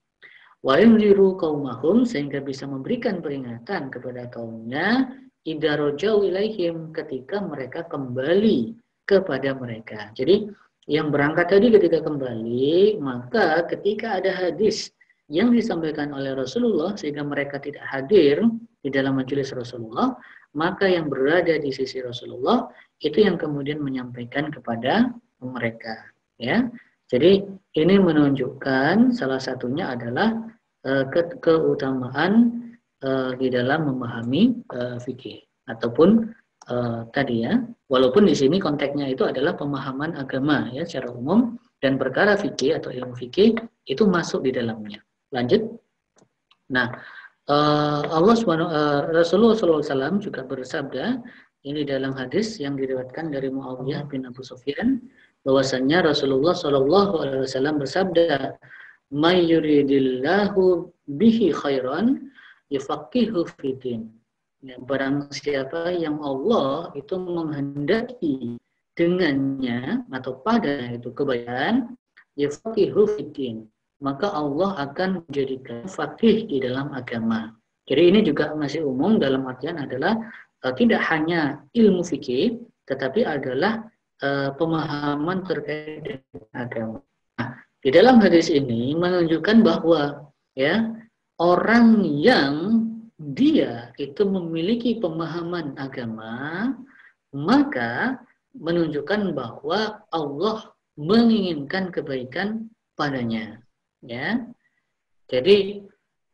Wa yunziru qaumahum, sehingga bisa memberikan peringatan kepada kaumnya idza rajau ilaihim, ketika mereka kembali kepada mereka. Jadi yang berangkat tadi ketika kembali, maka ketika ada hadis yang disampaikan oleh Rasulullah sehingga mereka tidak hadir di dalam majelis Rasulullah, maka yang berada di sisi Rasulullah itu yang kemudian menyampaikan kepada mereka, ya. Jadi ini menunjukkan salah satunya adalah keutamaan di dalam memahami fikih ataupun tadi ya, walaupun di sini konteksnya itu adalah pemahaman agama ya secara umum, dan perkara fikih atau ilmu fikih itu masuk di dalamnya. Lanjut. Nah, Rasulullah SAW juga bersabda ini dalam hadis yang diriwayatkan dari Muawiyah bin Abu Sufyan, bahwasanya Rasulullah SAW bersabda, "May yuridillahu bihi khairan yufaqihu fiddin." Ya, barang siapa yang Allah itu menghendaki dengannya atau pada itu kebaikan, yufaqihu fiddin, maka Allah akan menjadikan faqih di dalam agama. Jadi ini juga masih umum dalam artian adalah tidak hanya ilmu fikih, tetapi adalah pemahaman terkait dengan agama. Nah, di dalam hadis ini menunjukkan bahwa ya, orang yang dia itu memiliki pemahaman agama, maka menunjukkan bahwa Allah menginginkan kebaikan padanya, ya. Jadi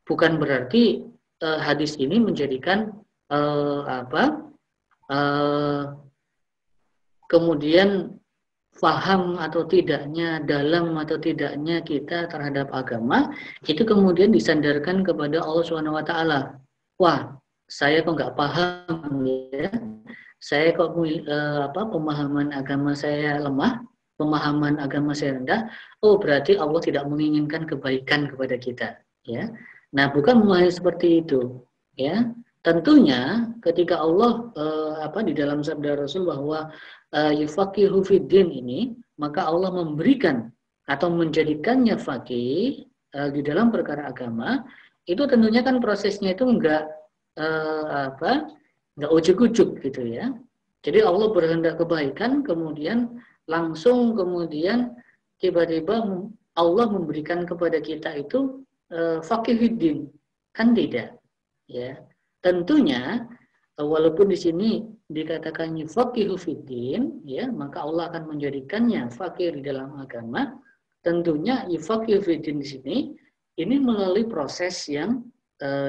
bukan berarti hadis ini menjadikan kemudian faham atau tidaknya, dalam atau tidaknya kita terhadap agama itu kemudian disandarkan kepada Allah SWT. Wah, saya kok nggak paham ya, saya kok pemahaman agama saya lemah, pemahaman agama saya rendah. Oh, berarti Allah tidak menginginkan kebaikan kepada kita, ya. Nah, bukan memahami seperti itu, ya. Tentunya ketika Allah di dalam sabda Rasul bahwa yufaqihu fiddin ini, maka Allah memberikan atau menjadikannya faqih di dalam perkara agama, itu tentunya kan prosesnya itu enggak ujuk-ujuk gitu ya. Jadi Allah berkehendak kebaikan, kemudian langsung kemudian tiba-tiba Allah memberikan kepada kita itu faqih fiddin, kan tidak, ya. Tentunya walaupun di sini dikatakan yufaqihu fiddin, ya, maka Allah akan menjadikannya faqih di dalam agama. Tentunya yufaqihu fiddin di sini ini melalui proses yang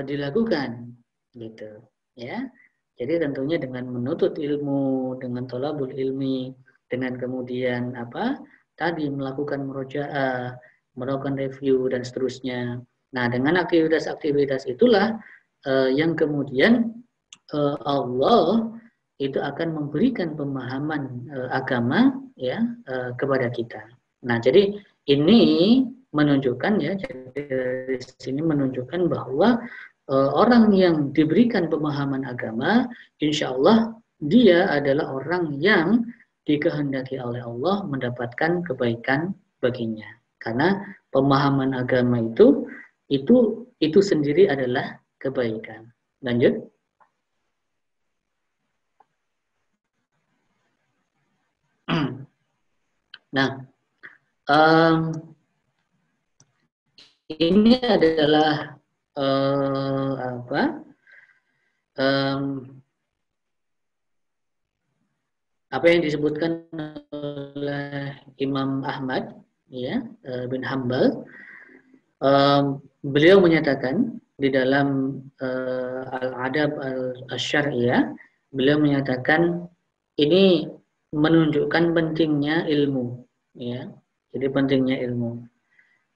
dilakukan, gitu, ya. Jadi tentunya dengan menuntut ilmu, dengan thalabul ilmi, dengan kemudian tadi melakukan murojaah, melakukan review dan seterusnya. Nah, dengan aktivitas-aktivitas itulah yang kemudian Allah itu akan memberikan pemahaman agama ya kepada kita. Nah, jadi ini menunjukkan ya, jadi di sini menunjukkan bahwa orang yang diberikan pemahaman agama, insya Allah dia adalah orang yang dikehendaki oleh Allah mendapatkan kebaikan baginya. Karena pemahaman agama itu sendiri adalah kebaikan. Lanjut. Nah, ini adalah apa yang disebutkan oleh Imam Ahmad ya bin Hambal. Beliau menyatakan di dalam Al-Adab Al-Syar'iyah, beliau menyatakan ini menunjukkan pentingnya ilmu, ya. Jadi pentingnya ilmu.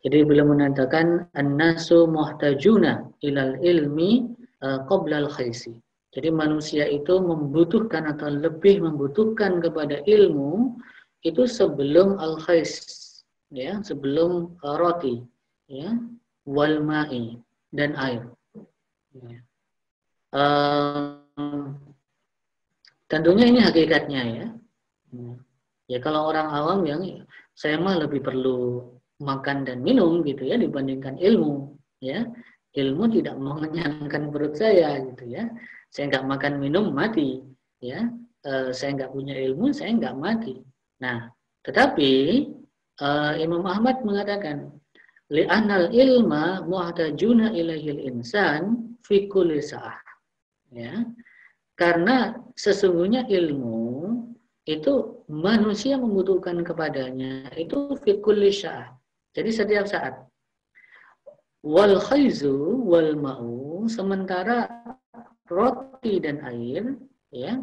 Jadi beliau menyatakan an-nasu muhtajuna ilal ilmi qabla al-khaisi. Jadi manusia itu membutuhkan atau lebih membutuhkan kepada ilmu itu sebelum al-khais, ya, sebelum roti, ya, wal ma'i, dan air. Ya. tentunya ini hakikatnya ya. Ya kalau orang awam yang saya mah lebih perlu makan dan minum gitu ya dibandingkan ilmu ya. Ilmu tidak mengenyangkan perut saya gitu ya. Saya nggak makan minum mati ya. Saya nggak punya ilmu saya nggak mati. Nah, tetapi Imam Ahmad mengatakan li'anal ilma muhtajuna ilaihil insan fi kulli sa'ah. Ya. Karena sesungguhnya ilmu itu manusia membutuhkan kepadanya itu fi kulli sa'ah. Jadi setiap saat. Wal khaizu wal ma'u, sementara roti dan air ya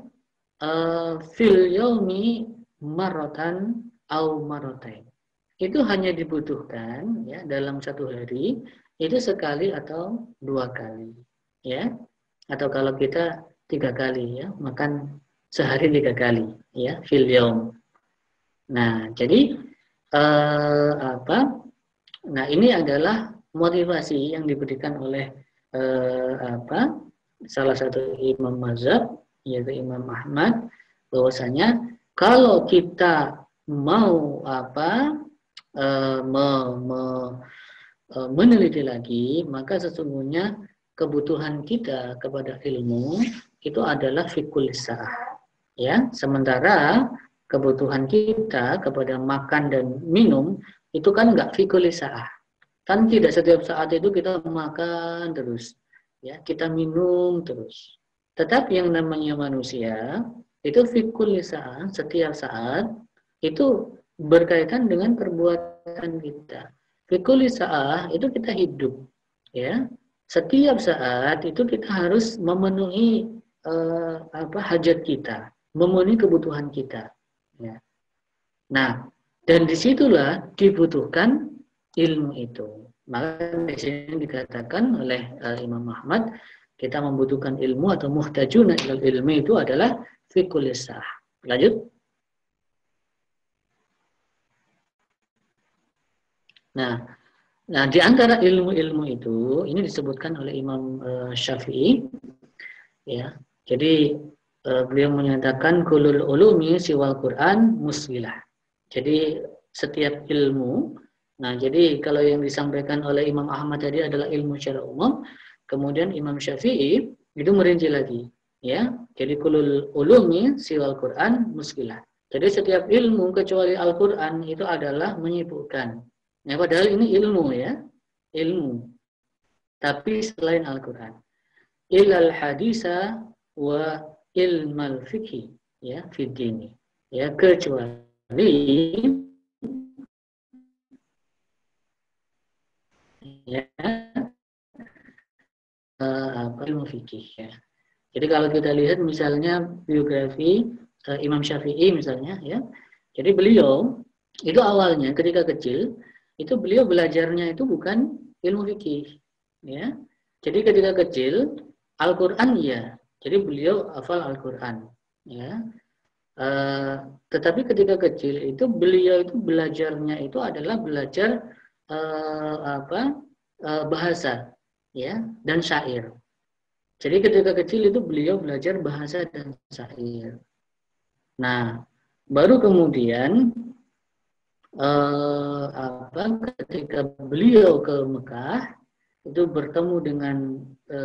fil yaumi marratan au marratain. Itu hanya dibutuhkan ya dalam satu hari itu sekali atau 2 kali ya, atau kalau kita 3 kali ya, makan sehari 3 kali ya fil yaum. Nah jadi nah ini adalah motivasi yang diberikan oleh salah satu imam mazhab yaitu Imam Ahmad, bahwasanya kalau kita mau meneliti lagi, maka sesungguhnya kebutuhan kita kepada ilmu itu adalah fikul sa'ah ya, sementara kebutuhan kita kepada makan dan minum itu kan enggak fikul sa'ah. Kan tidak setiap saat itu kita makan terus ya, kita minum terus. Tetapi yang namanya manusia itu fikul sa'ah, setiap saat itu berkaitan dengan perbuatan kita. Fikul sa'ah itu kita hidup ya. Setiap saat itu kita harus memenuhi hajat kita, memenuhi kebutuhan kita ya. Nah, dan disitulah dibutuhkan ilmu itu. Maka di sini dikatakan oleh Imam Ahmad, kita membutuhkan ilmu atau muhtajuna ilal ilmi itu adalah fikul sa'ah. Lanjut. Nah, di antara ilmu-ilmu itu ini disebutkan oleh Imam Syafi'i ya. Jadi beliau menyatakan kulul ulumi siwal Quran muswilah. Jadi setiap ilmu, nah jadi kalau yang disampaikan oleh Imam Ahmad tadi adalah ilmu secara umum, kemudian Imam Syafi'i itu merinci lagi ya. Jadi kulul ulumi siwal Quran muswilah. Jadi setiap ilmu kecuali Al-Quran itu adalah menyibukkan. Ya, padahal ini ilmu ya, ilmu. Tapi selain Al-Quran, ilal hadisa wa ilmal fikhi ya fiddini ya, kecuali ya ilmu fikih ya. Jadi kalau kita lihat misalnya biografi Imam Syafi'i misalnya ya, jadi beliau itu awalnya ketika kecil itu beliau belajarnya itu bukan ilmu fikih ya. Jadi ketika kecil Al-Qur'an ya. Jadi beliau hafal Al-Qur'an ya. Tetapi ketika kecil itu beliau itu belajarnya itu adalah belajar bahasa ya dan syair. Jadi ketika kecil itu beliau belajar bahasa dan syair. Nah, baru kemudian ketika beliau ke Mekah itu bertemu dengan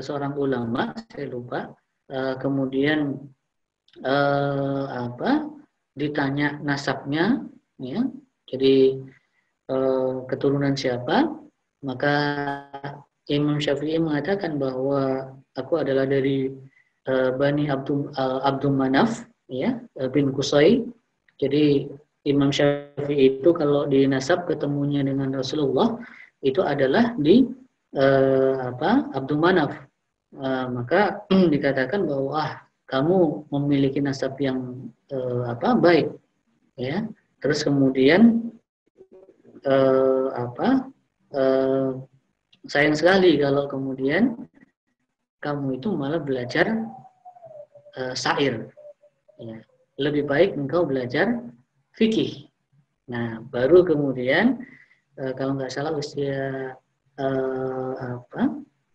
seorang ulama, saya lupa, kemudian ditanya nasabnya ya, jadi keturunan siapa, maka Imam Syafi'i mengatakan bahwa aku adalah dari Bani Abdul Manaf ya, bin Qusay. Jadi Imam Syafi'i itu kalau di nasab ketemunya dengan Rasulullah itu adalah di Abdul Manaf. Maka dikatakan bahwa kamu memiliki nasab yang baik ya. Terus kemudian sayang sekali kalau kemudian kamu itu malah belajar syair ya. Lebih baik engkau belajar fikih. Nah, baru kemudian kalau nggak salah usia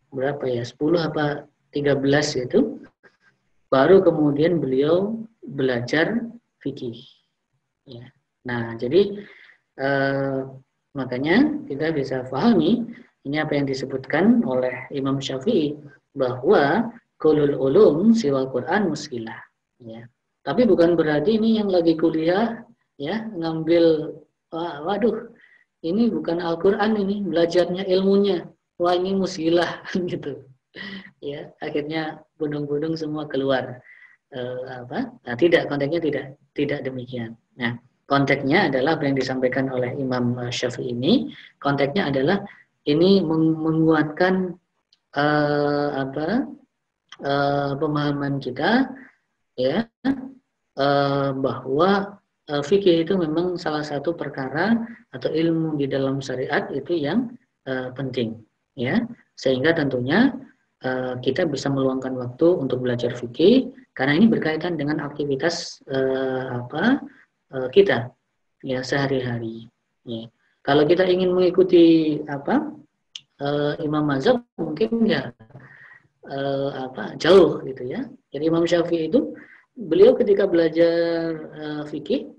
berapa ya, 10 apa 13 itu, baru kemudian beliau belajar fikih. Ya. Nah, jadi makanya kita bisa pahami ini apa yang disebutkan oleh Imam Syafi'i bahwa kulul ulum siwal Quran muskilah. Ya. Tapi bukan berarti ini yang lagi kuliah ya ngambil waduh ini bukan Al-Quran ini belajarnya ilmunya wah ini muskilah gitu ya akhirnya bodong-bodong semua keluar Nah, tidak konteksnya tidak demikian. Nah konteksnya adalah apa yang disampaikan oleh Imam Syafi'i ini konteksnya adalah ini menguatkan pemahaman kita ya bahwa fikih itu memang salah satu perkara atau ilmu di dalam syariat itu yang penting ya sehingga tentunya kita bisa meluangkan waktu untuk belajar fikih karena ini berkaitan dengan aktivitas kita ya sehari-hari ya. Kalau kita ingin mengikuti Imam Mazhab mungkin ya jauh gitu ya. Jadi Imam Syafi'i itu beliau ketika belajar fikih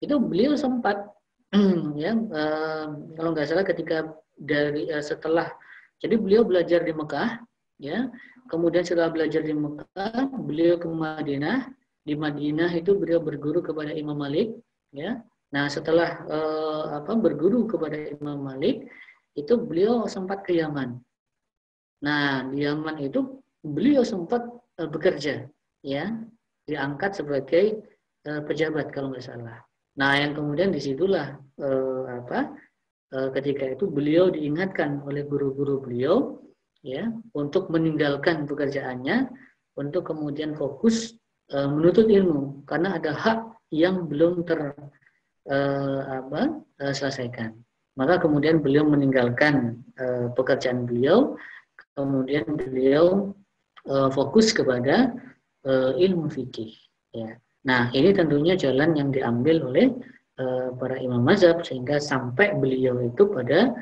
itu beliau sempat ya kalau nggak salah ketika dari setelah jadi beliau belajar di Mekah ya kemudian setelah belajar di Mekah beliau ke Madinah di Madinah itu beliau berguru kepada Imam Malik ya nah setelah berguru kepada Imam Malik itu beliau sempat ke Yaman. Nah di Yaman itu beliau sempat bekerja ya diangkat sebagai pejabat kalau nggak salah. Nah yang kemudian disitulah ketika itu beliau diingatkan oleh guru-guru beliau ya untuk meninggalkan pekerjaannya untuk kemudian fokus menuntut ilmu karena ada hak yang belum selesaikan. Maka kemudian beliau meninggalkan pekerjaan beliau, kemudian beliau fokus kepada ilmu fikih. Ya. Nah ini tentunya jalan yang diambil oleh para imam mazhab sehingga sampai beliau itu pada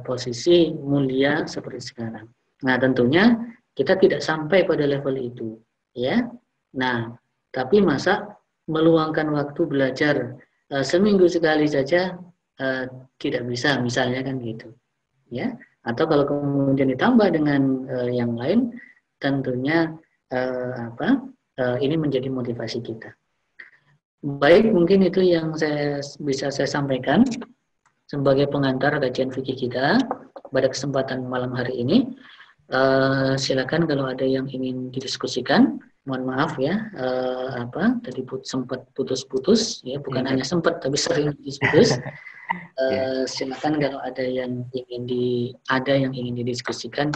posisi mulia seperti sekarang. Nah tentunya kita tidak sampai pada level itu, ya. Nah tapi masa meluangkan waktu belajar seminggu sekali saja tidak bisa, misalnya kan gitu, ya. Atau kalau kemudian ditambah dengan yang lain, tentunya ini menjadi motivasi kita. Baik, mungkin itu yang bisa saya sampaikan sebagai pengantar kajian fikih kita pada kesempatan malam hari ini. Silakan kalau ada yang ingin didiskusikan. Mohon maaf ya, tadi sempat putus-putus, ya bukan hanya sempat tapi sering putus-putus. Silakan kalau ada yang ingin didiskusikan,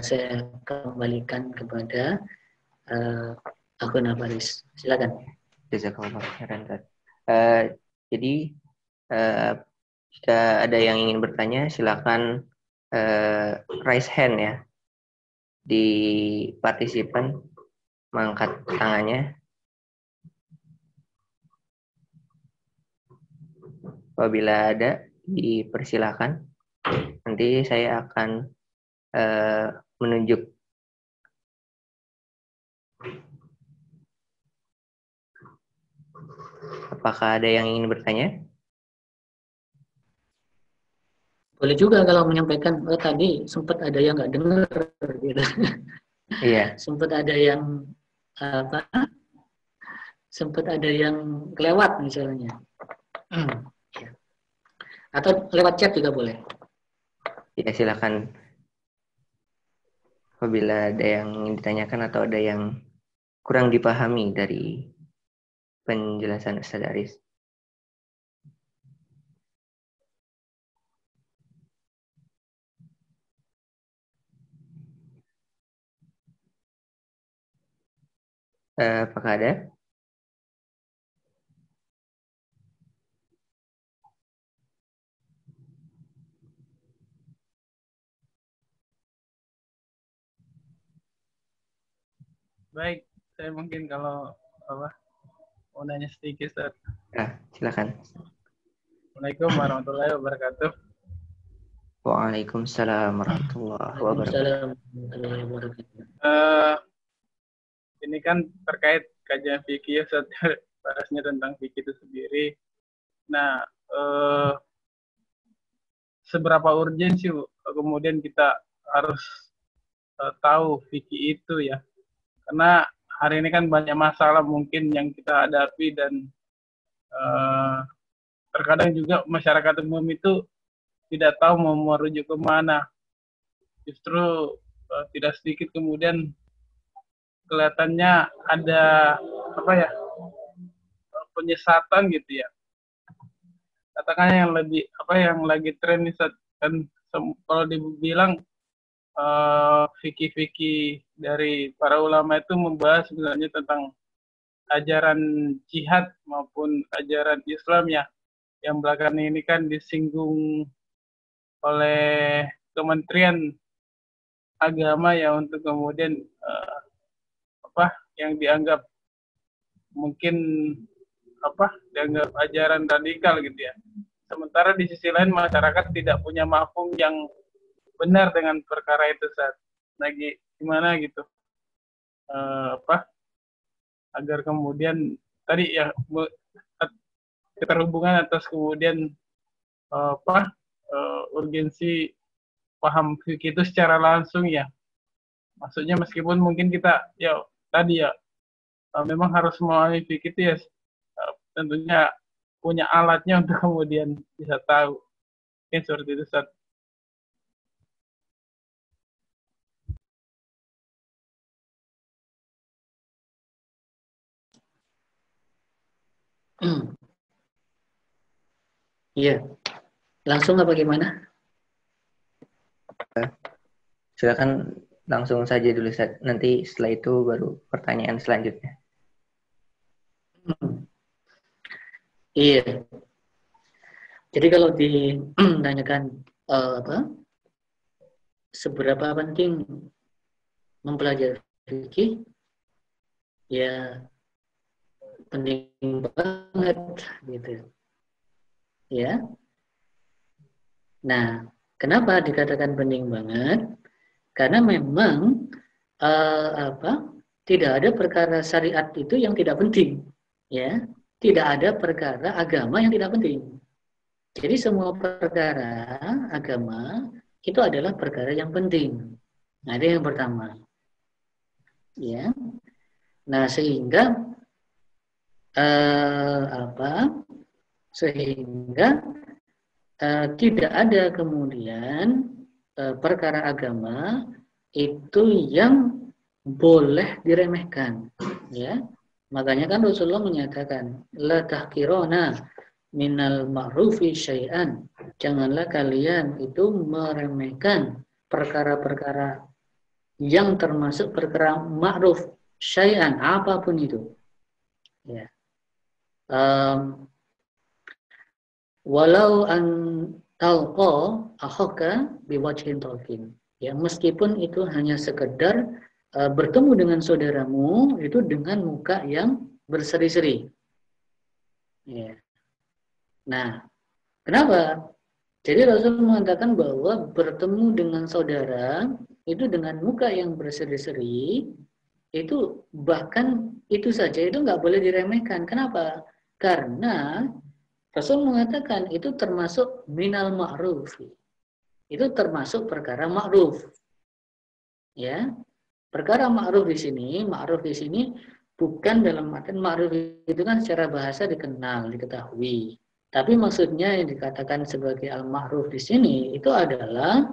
saya kembalikan kepada akun Faris. Silakan. Jazakallah khairan. Jadi jika ada yang ingin bertanya silakan raise hand ya di partisipan mengangkat tangannya. Apabila ada dipersilakan. Nanti saya akan menunjuk. Apakah ada yang ingin bertanya? Boleh juga kalau menyampaikan, tadi sempat ada yang nggak dengar, gitu. Iya. Sempat ada yang sempat ada yang kelewat misalnya. Atau lewat chat juga boleh. Ya silakan. Apabila ada yang ingin ditanyakan atau ada yang kurang dipahami dari penjelasan Ustaz Aris. Apakah ada? Baik, saya mungkin kalau mau nanya sedikit, Ustaz. Silakan. Assalamualaikum warahmatullahi wabarakatuh. Waalaikumsalam warahmatullahi wabarakatuh. Ini kan terkait kajian fikih, bahasnya tentang fikih itu sendiri. Nah, seberapa urgensi kemudian kita harus tahu fikih itu ya? Karena hari ini kan banyak masalah mungkin yang kita hadapi, dan terkadang juga masyarakat umum itu tidak tahu mau merujuk kemana. Justru tidak sedikit kemudian kelihatannya ada penyesatan gitu ya. Katakannya yang lagi tren nih, kan kalau dibilang fikih-fikih dari para ulama itu membahas sebenarnya tentang ajaran jihad maupun ajaran Islam ya, yang belakangan ini kan disinggung oleh Kementerian Agama ya, untuk kemudian yang dianggap mungkin dianggap ajaran radikal gitu ya. Sementara di sisi lain masyarakat tidak punya mafhum yang benar dengan perkara itu saat lagi gimana gitu, agar kemudian tadi ya keterhubungan atas kemudian urgensi paham fikih itu secara langsung ya. Maksudnya meskipun mungkin kita ya tadi ya memang harus memahami fikih itu ya, tentunya punya alatnya untuk kemudian bisa tahu. Mungkin seperti itu, Ustaz. Iya. Langsung apa gimana? Silakan langsung saja dulu, Ustaz. Nanti setelah itu baru pertanyaan selanjutnya. Iya. Jadi kalau ditanyakan seberapa penting mempelajari fikih, ya penting banget gitu. Ya. Nah, kenapa dikatakan penting banget? Karena memang tidak ada perkara syariat itu yang tidak penting, ya. Tidak ada perkara agama yang tidak penting. Jadi semua perkara agama itu adalah perkara yang penting. Nah, itu yang pertama. Ya. Nah, sehingga tidak ada kemudian perkara agama itu yang boleh diremehkan, ya. Makanya kan Rasulullah menyatakan la tahqirona minal ma'rufi syai'an. Janganlah kalian itu meremehkan perkara-perkara yang termasuk perkara ma'ruf syai'an, apapun itu. Ya. Walau an talqa akhaka biwajhin talqin. Ya, meskipun itu hanya sekedar bertemu dengan saudaramu itu dengan muka yang berseri-seri. Ya. Nah, kenapa? Jadi Rasul mengatakan bahwa bertemu dengan saudara itu dengan muka yang berseri-seri itu bahkan itu saja itu nggak boleh diremehkan. Kenapa? Karena Rasul mengatakan itu termasuk minal ma'ruf. Itu termasuk perkara ma'ruf. Ya. Perkara ma'ruf di sini bukan dalam artian ma'ruf itu kan secara bahasa dikenal, diketahui. Tapi maksudnya yang dikatakan sebagai al-ma'ruf di sini itu adalah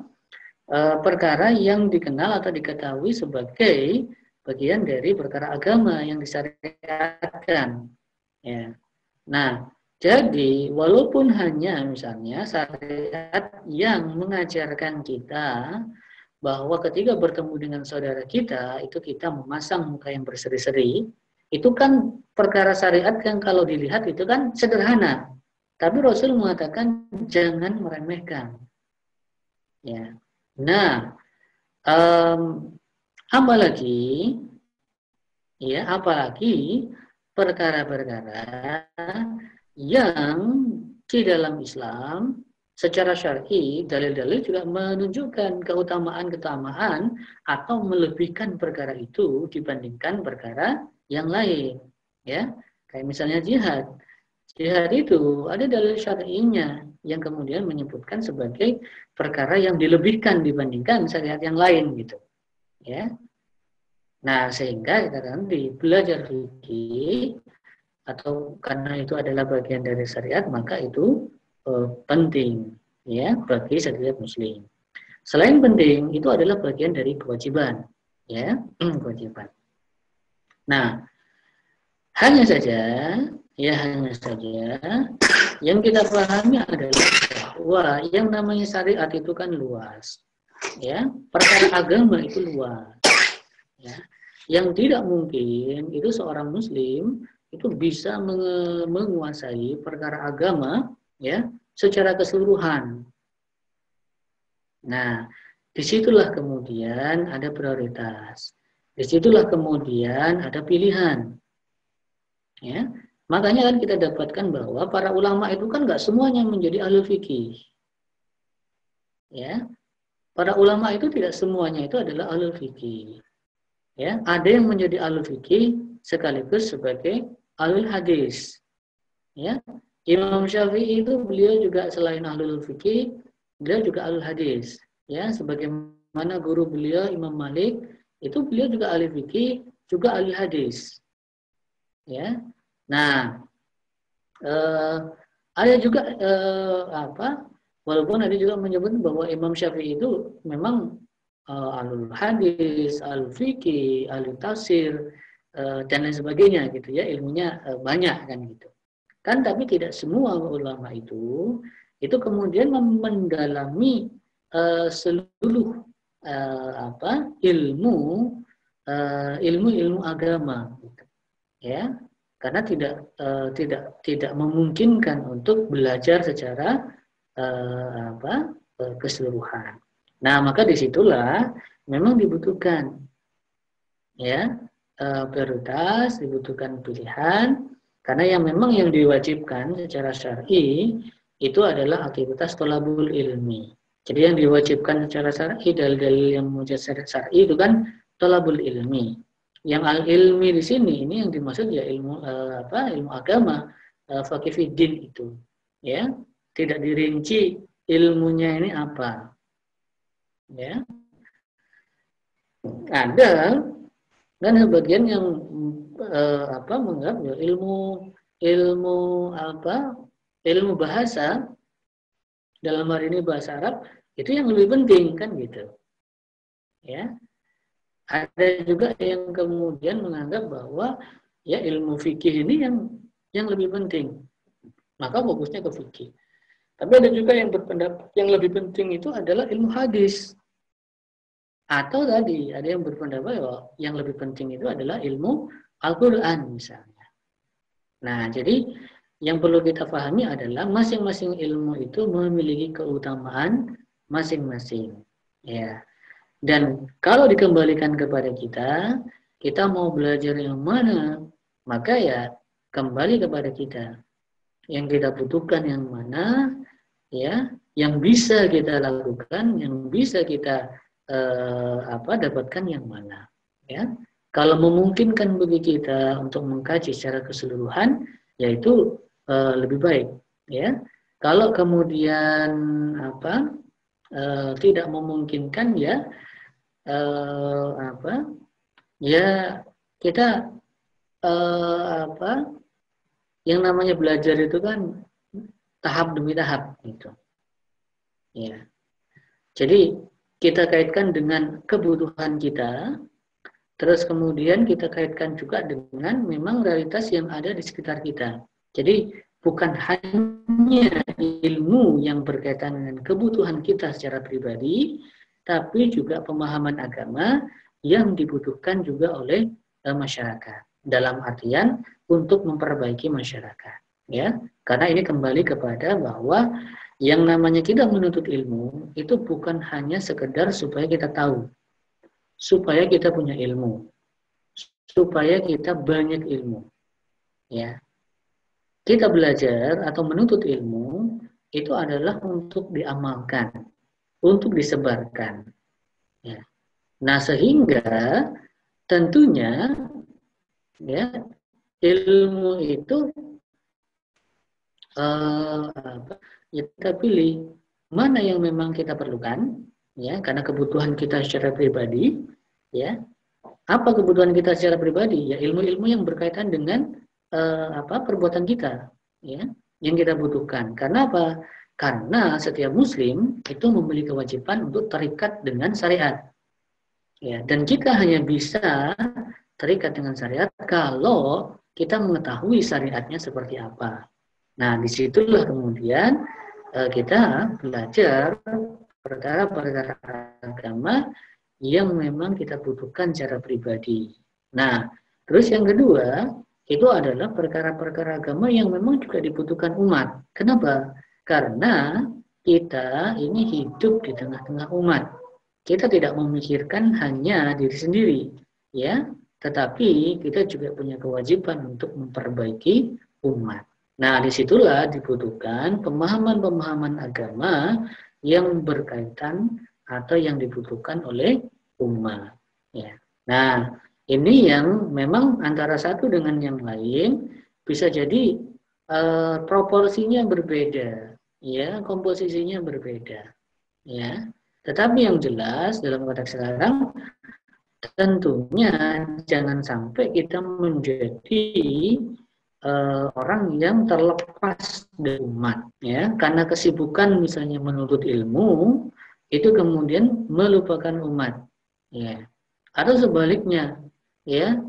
perkara yang dikenal atau diketahui sebagai bagian dari perkara agama yang disyariatkan. Ya. Nah, jadi walaupun hanya misalnya syariat yang mengajarkan kita bahwa ketika bertemu dengan saudara kita, itu kita memasang muka yang berseri-seri, itu kan perkara syariat yang kalau dilihat itu kan sederhana. Tapi Rasul mengatakan jangan meremehkan. Ya. Nah, apalagi perkara-perkara yang di dalam Islam secara syar'i, dalil-dalil juga menunjukkan keutamaan atau melebihkan perkara itu dibandingkan perkara yang lain, ya. Kayak misalnya jihad. Jihad itu ada dalil syar'inya yang kemudian menyebutkan sebagai perkara yang dilebihkan dibandingkan syariat yang lain gitu. Ya. Nah, sehingga kita nanti belajar fikih atau karena itu adalah bagian dari syariat, maka itu penting ya bagi setiap muslim. Selain penting, itu adalah bagian dari kewajiban, ya, kewajiban. Nah, hanya saja yang kita pahami adalah bahwa yang namanya syariat itu kan luas, ya, perkara agama itu luas, ya. Yang tidak mungkin itu seorang muslim itu bisa menguasai perkara agama, ya, secara keseluruhan. Nah, disitulah kemudian ada prioritas. Disitulah kemudian ada pilihan. Ya, makanya kan kita dapatkan bahwa para ulama itu kan nggak semuanya menjadi ahli fikih. Ya, para ulama itu tidak semuanya itu adalah ahli fikih. Ya, ada yang menjadi ahli fikih sekaligus sebagai ahli hadis. Ya, Imam Syafi'i itu beliau juga selain ahli fikih, beliau juga ahli hadis. Ya, sebagaimana guru beliau Imam Malik itu beliau juga ahli fikih, juga ahli hadis. Ya, nah ada juga walaupun ada juga menyebut bahwa Imam Syafi'i itu memang ahli hadis, ahli fikih, ahli tafsir dan lain sebagainya gitu ya, ilmunya banyak kan gitu. Kan tapi tidak semua ulama itu kemudian mendalami seluruh ilmu agama gitu. Ya, karena tidak memungkinkan untuk belajar secara keseluruhan. Nah, maka disitulah memang dibutuhkan ya prioritas, dibutuhkan pilihan, karena yang diwajibkan secara syar'i itu adalah aktivitas thalabul ilmi. Jadi yang diwajibkan secara syar'i, dalil-dalil yang mujarrad syar'i itu kan thalabul ilmi. Yang al-ilmi di sini ini yang dimaksud ya ilmu ilmu agama, faqih fiddin itu. Ya, tidak dirinci ilmunya ini apa. Ya. Ada kan sebagian yang menganggap ya ilmu bahasa dalam hal ini bahasa Arab itu yang lebih penting kan gitu. Ya. Ada juga yang kemudian menganggap bahwa ya ilmu fikih ini yang lebih penting. Maka fokusnya ke fikih. Tapi ada juga yang berpendapat yang lebih penting itu adalah ilmu hadis. Atau tadi ada yang berpendapat bahwa yang lebih penting itu adalah ilmu Al-Quran misalnya. Nah, jadi yang perlu kita pahami adalah masing-masing ilmu itu memiliki keutamaan masing-masing. Ya. Dan kalau dikembalikan kepada kita mau belajar yang mana, maka ya kembali kepada kita. Yang kita butuhkan yang mana, ya, yang bisa kita lakukan, yang bisa kita dapatkan yang mana. Ya. Kalau memungkinkan bagi kita untuk mengkaji secara keseluruhan, yaitu lebih baik. Ya. Kalau kemudian tidak memungkinkan ya. Kita yang namanya belajar itu kan tahap demi tahap gitu. Ya. Jadi kita kaitkan dengan kebutuhan kita, terus kemudian kita kaitkan juga dengan memang realitas yang ada di sekitar kita. Jadi bukan hanya ilmu yang berkaitan dengan kebutuhan kita secara pribadi, tapi juga pemahaman agama yang dibutuhkan juga oleh masyarakat. Dalam artian untuk memperbaiki masyarakat. Ya, karena ini kembali kepada bahwa yang namanya kita menuntut ilmu itu bukan hanya sekedar supaya kita tahu, supaya kita punya ilmu, supaya kita banyak ilmu. Ya, kita belajar atau menuntut ilmu itu adalah untuk diamalkan, untuk disebarkan. Ya. Nah, sehingga tentunya Ya, ilmu itu ya kita pilih mana yang memang kita perlukan, ya, karena kebutuhan kita secara pribadi, ya. Apa kebutuhan kita secara pribadi? Ya, ilmu-ilmu yang berkaitan dengan perbuatan kita, ya, yang kita butuhkan. Karena apa? Karena setiap muslim itu memiliki kewajiban untuk terikat dengan syariat. Ya, dan kita hanya bisa terikat dengan syariat kalau kita mengetahui syariatnya seperti apa. Nah, disitulah kemudian kita belajar perkara-perkara agama yang memang kita butuhkan secara pribadi. Nah, terus yang kedua, itu adalah perkara-perkara agama yang memang juga dibutuhkan umat. Kenapa? Karena kita ini hidup di tengah-tengah umat. Kita tidak memikirkan hanya diri sendiri, ya, tetapi kita juga punya kewajiban untuk memperbaiki umat. Nah, disitulah dibutuhkan pemahaman-pemahaman agama yang berkaitan atau yang dibutuhkan oleh umat. Ya. Nah, ini yang memang antara satu dengan yang lain bisa jadi proporsinya berbeda, ya, komposisinya berbeda, ya. Tetapi yang jelas dalam konteks sekarang tentunya jangan sampai kita menjadi orang yang terlepas dari umat, ya, karena kesibukan misalnya menuntut ilmu itu kemudian melupakan umat, ya, atau sebaliknya, ya,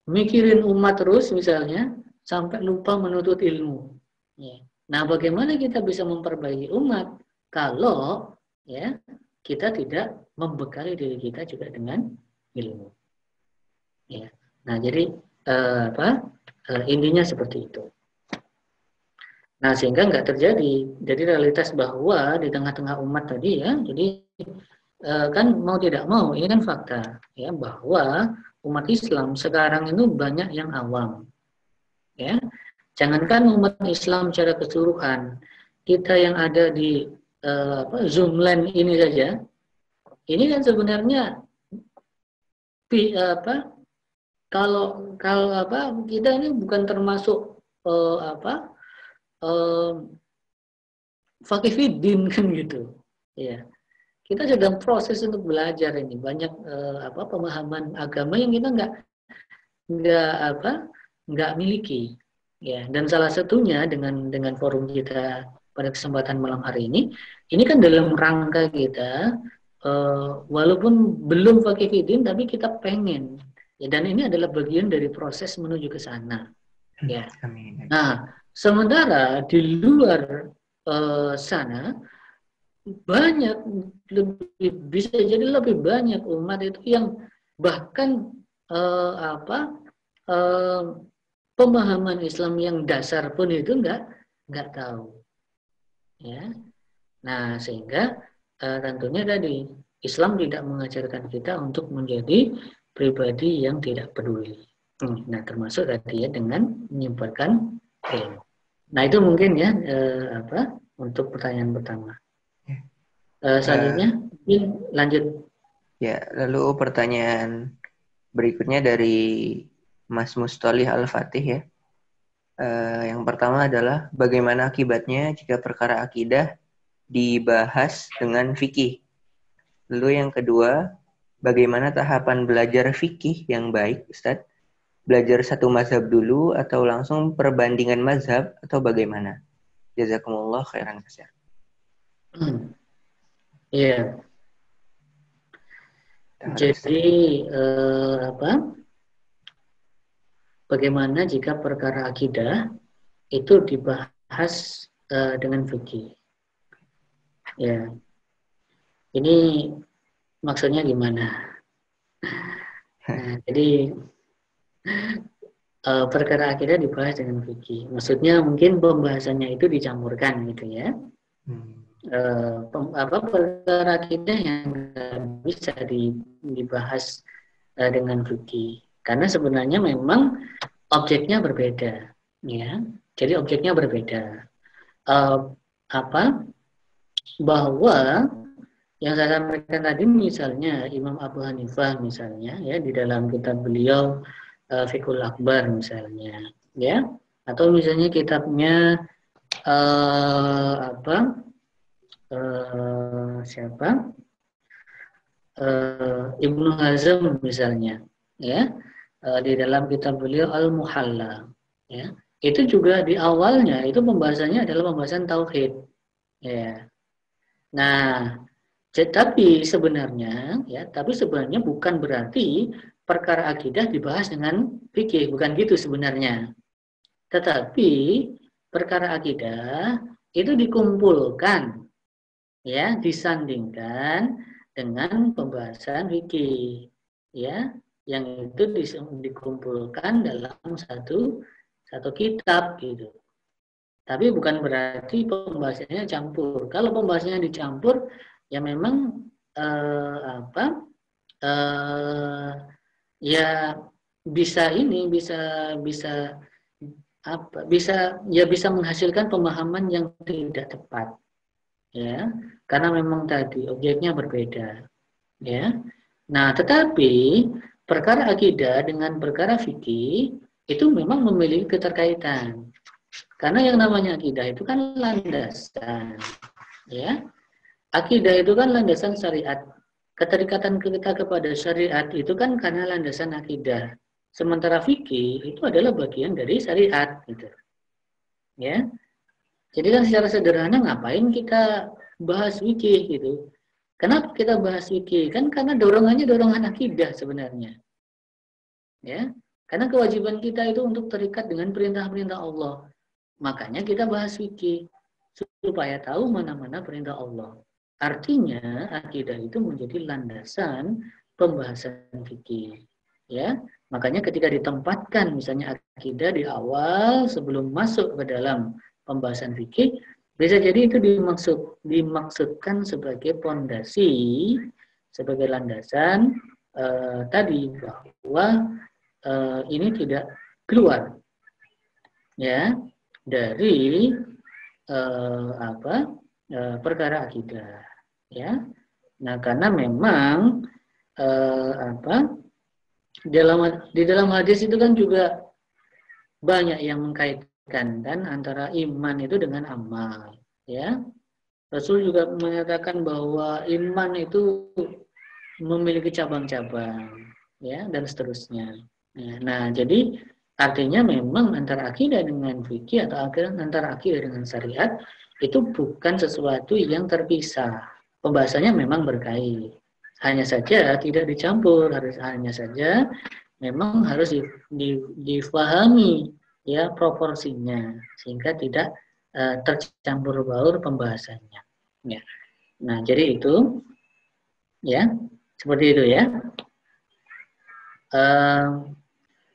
mikirin umat terus misalnya sampai lupa menuntut ilmu, ya. Nah, bagaimana kita bisa memperbaiki umat kalau, ya, kita tidak membekali diri kita juga dengan ilmu, ya. Nah, jadi intinya seperti itu. Nah, sehingga nggak terjadi. Jadi realitas bahwa di tengah-tengah umat tadi, ya, jadi kan mau tidak mau ini kan fakta, ya, bahwa umat Islam sekarang itu banyak yang awam, ya. Jangankan umat Islam secara keseluruhan, kita yang ada di Zoomland ini saja, ini kan sebenarnya kalau kita ini bukan termasuk fakihidin kan gitu, ya. Kita sedang proses untuk belajar ini, banyak pemahaman agama yang kita nggak miliki, ya. Dan salah satunya dengan forum kita pada kesempatan malam hari ini kan dalam rangka kita walaupun belum fakihidin tapi kita pengen, ya, dan ini adalah bagian dari proses menuju ke sana, ya. Amin. Nah, sementara di luar sana banyak, bisa jadi lebih banyak umat itu yang bahkan pemahaman Islam yang dasar pun itu nggak tahu, ya. Nah, sehingga tentunya tadi Islam tidak mengajarkan kita untuk menjadi pribadi yang tidak peduli. Nah, termasuk tadi, ya, dengan menyebarkan ilmu. Nah, itu mungkin, ya, untuk pertanyaan pertama. Selanjutnya, lanjut. Ya, lalu pertanyaan berikutnya dari Mas Mustolih Al-Fatih, ya. Yang pertama adalah bagaimana akibatnya jika perkara akidah dibahas dengan fikih. Lalu yang kedua, bagaimana tahapan belajar fikih yang baik, Ustadz? Belajar satu mazhab dulu atau langsung perbandingan mazhab atau bagaimana? Jazakumullah khairan katsir. Iya. Jadi bagaimana jika perkara akidah itu dibahas dengan fikih? Ya, ini maksudnya gimana? Nah, jadi perkara akidah dibahas dengan fikih. Maksudnya mungkin pembahasannya itu dicampurkan, gitu, ya. Perkara akidah yang bisa dibahas dengan fikih, karena sebenarnya memang objeknya berbeda, ya. Jadi objeknya berbeda. Bahwa yang saya sampaikan tadi, misalnya Imam Abu Hanifah misalnya, ya, di dalam kitab beliau Fiqhul Akbar misalnya, ya, atau misalnya kitabnya siapa? Ibnu Hazm misalnya, ya, di dalam kitab beliau Al-Muhalla, ya, itu juga di awalnya itu pembahasannya adalah pembahasan tauhid, ya. Nah, tapi sebenarnya, ya, bukan berarti perkara akidah dibahas dengan fikih, bukan gitu sebenarnya. Tetapi perkara akidah itu dikumpulkan, ya, disandingkan dengan pembahasan fikih, ya, yang itu dikumpulkan dalam satu kitab gitu. Tapi bukan berarti pembahasannya campur. Kalau pembahasannya dicampur, ya memang ya bisa menghasilkan pemahaman yang tidak tepat, ya, karena memang tadi objeknya berbeda, ya. Nah, tetapi perkara akidah dengan perkara fikih itu memang memiliki keterkaitan, karena yang namanya akidah itu kan landasan, ya. Akidah itu kan landasan syariat. Keterikatan kita kepada syariat itu kan karena landasan akidah. Sementara fikih itu adalah bagian dari syariat, gitu. Ya. Jadi kan secara sederhana ngapain kita bahas fikih gitu? Kenapa kita bahas fikih? Kan karena dorongannya dorongan akidah sebenarnya. Ya. Karena kewajiban kita itu untuk terikat dengan perintah-perintah Allah. Makanya kita bahas fikih supaya tahu mana-mana perintah Allah. Artinya akidah itu menjadi landasan pembahasan fikih, ya. Makanya ketika ditempatkan misalnya akidah di awal sebelum masuk ke dalam pembahasan fikih, bisa jadi itu dimaksudkan sebagai pondasi, sebagai landasan tadi bahwa ini tidak keluar, ya, dari perkara akidah, ya. Nah, karena memang di dalam hadis itu kan juga banyak yang mengkaitkan kan antara iman itu dengan amal, ya. Rasul juga menyatakan bahwa iman itu memiliki cabang-cabang, ya, dan seterusnya. Nah, jadi artinya memang antara akidah dengan fikih atau antara akidah dengan syariat itu bukan sesuatu yang terpisah. Pembahasannya memang berkait. Hanya saja tidak dicampur, hanya saja memang harus difahami, ya, proporsinya sehingga tidak tercampur baur pembahasannya. Ya. Nah, jadi itu, ya, seperti itu, ya.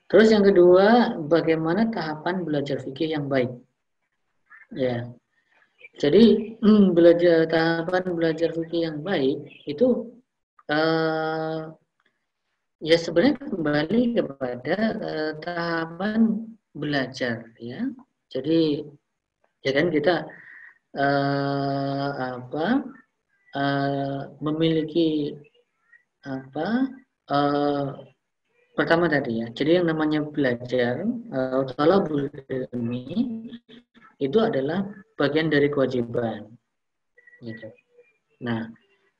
Terus yang kedua, bagaimana tahapan belajar fikih yang baik? Ya. Jadi tahapan belajar fikih yang baik itu ya sebenarnya kembali kepada tahapan belajar, ya. Jadi ya kan kita memiliki pertama tadi, ya. Jadi yang namanya belajar thalabul ilmi itu adalah bagian dari kewajiban, gitu. Nah,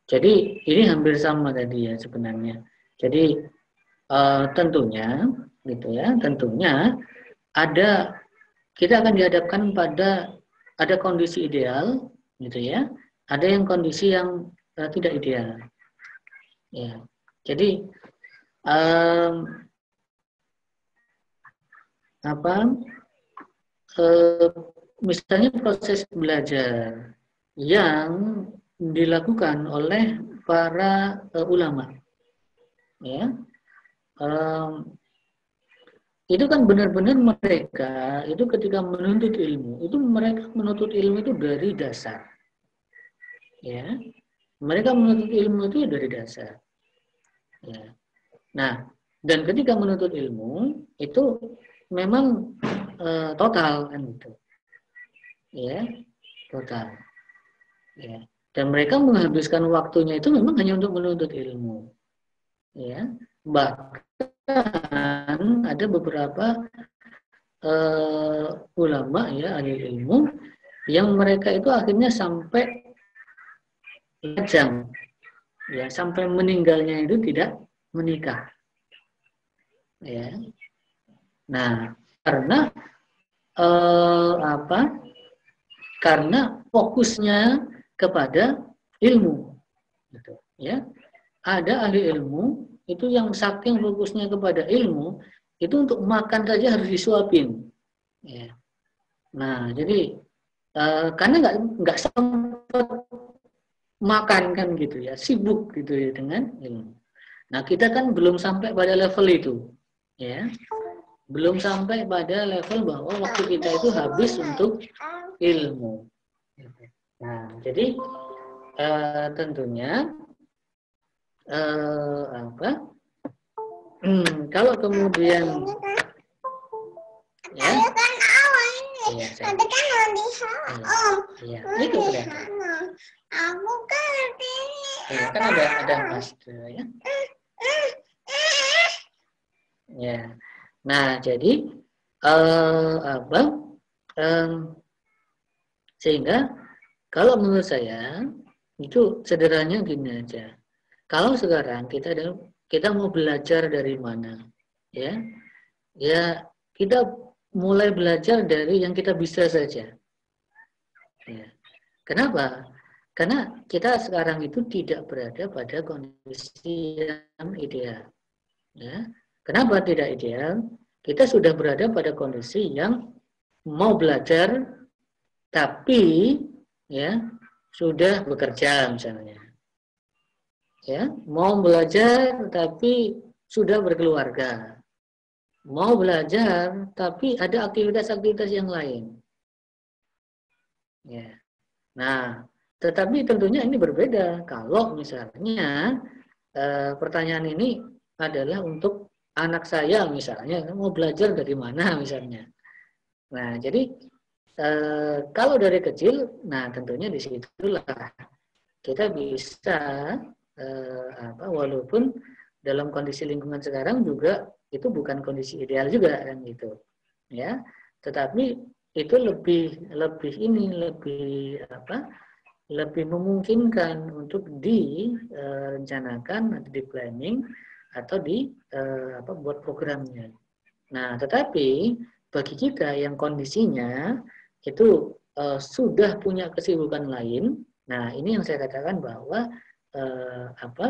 jadi ini hampir sama tadi, ya, sebenarnya. Jadi tentunya, gitu, ya, tentunya kita akan dihadapkan pada ada kondisi ideal, gitu, ya. Ada yang kondisi yang tidak ideal, ya. Jadi misalnya proses belajar yang dilakukan oleh para ulama, ya, itu kan benar-benar mereka itu ketika menuntut ilmu itu mereka menuntut ilmu itu dari dasar, ya, mereka menuntut ilmu itu dari dasar, ya. Nah, dan ketika menuntut ilmu itu memang total kan gitu, ya, total, ya. Dan mereka menghabiskan waktunya itu memang hanya untuk menuntut ilmu, ya. Bahkan bahkan ada beberapa ulama ya, ahli ilmu, yang mereka itu akhirnya sampai lajang, ya, sampai meninggalnya itu tidak menikah, ya. Nah, karena karena fokusnya kepada ilmu, gitu, ya. Ada ahli ilmu itu yang saking fokusnya kepada ilmu, itu untuk makan saja harus disuapin, ya. Nah, jadi karena nggak sempat makan kan gitu ya, sibuk gitu ya dengan ilmu. Nah, kita kan belum sampai pada level itu, ya. Belum sampai pada level bahwa waktu kita itu habis untuk ilmu. Nah, jadi tentunya kalau kemudian ya, iya, itu kelihatan. Aku kan iya, kan ada mas ya. Ya. Nah, jadi sehingga kalau menurut saya itu sederhananya gini aja. Kalau sekarang kita mau belajar dari mana, ya, ya kita mulai belajar dari yang kita bisa saja. Ya. Kenapa? Karena kita sekarang itu tidak berada pada kondisi yang ideal. Ya. Kenapa tidak ideal? Kita sudah berada pada kondisi yang mau belajar, tapi ya sudah bekerja misalnya. Ya, mau belajar tapi sudah berkeluarga. Mau belajar tapi ada aktivitas-aktivitas yang lain. Ya. Nah, tetapi tentunya ini berbeda kalau misalnya pertanyaan ini adalah untuk anak saya misalnya, mau belajar dari mana misalnya. Nah, jadi kalau dari kecil, nah tentunya disitulah kita bisa walaupun dalam kondisi lingkungan sekarang juga itu bukan kondisi ideal juga kan gitu, ya. Tetapi itu lebih memungkinkan untuk direncanakan atau di planning atau buat programnya. Nah, tetapi bagi kita yang kondisinya itu sudah punya kesibukan lain, nah ini yang saya katakan bahwa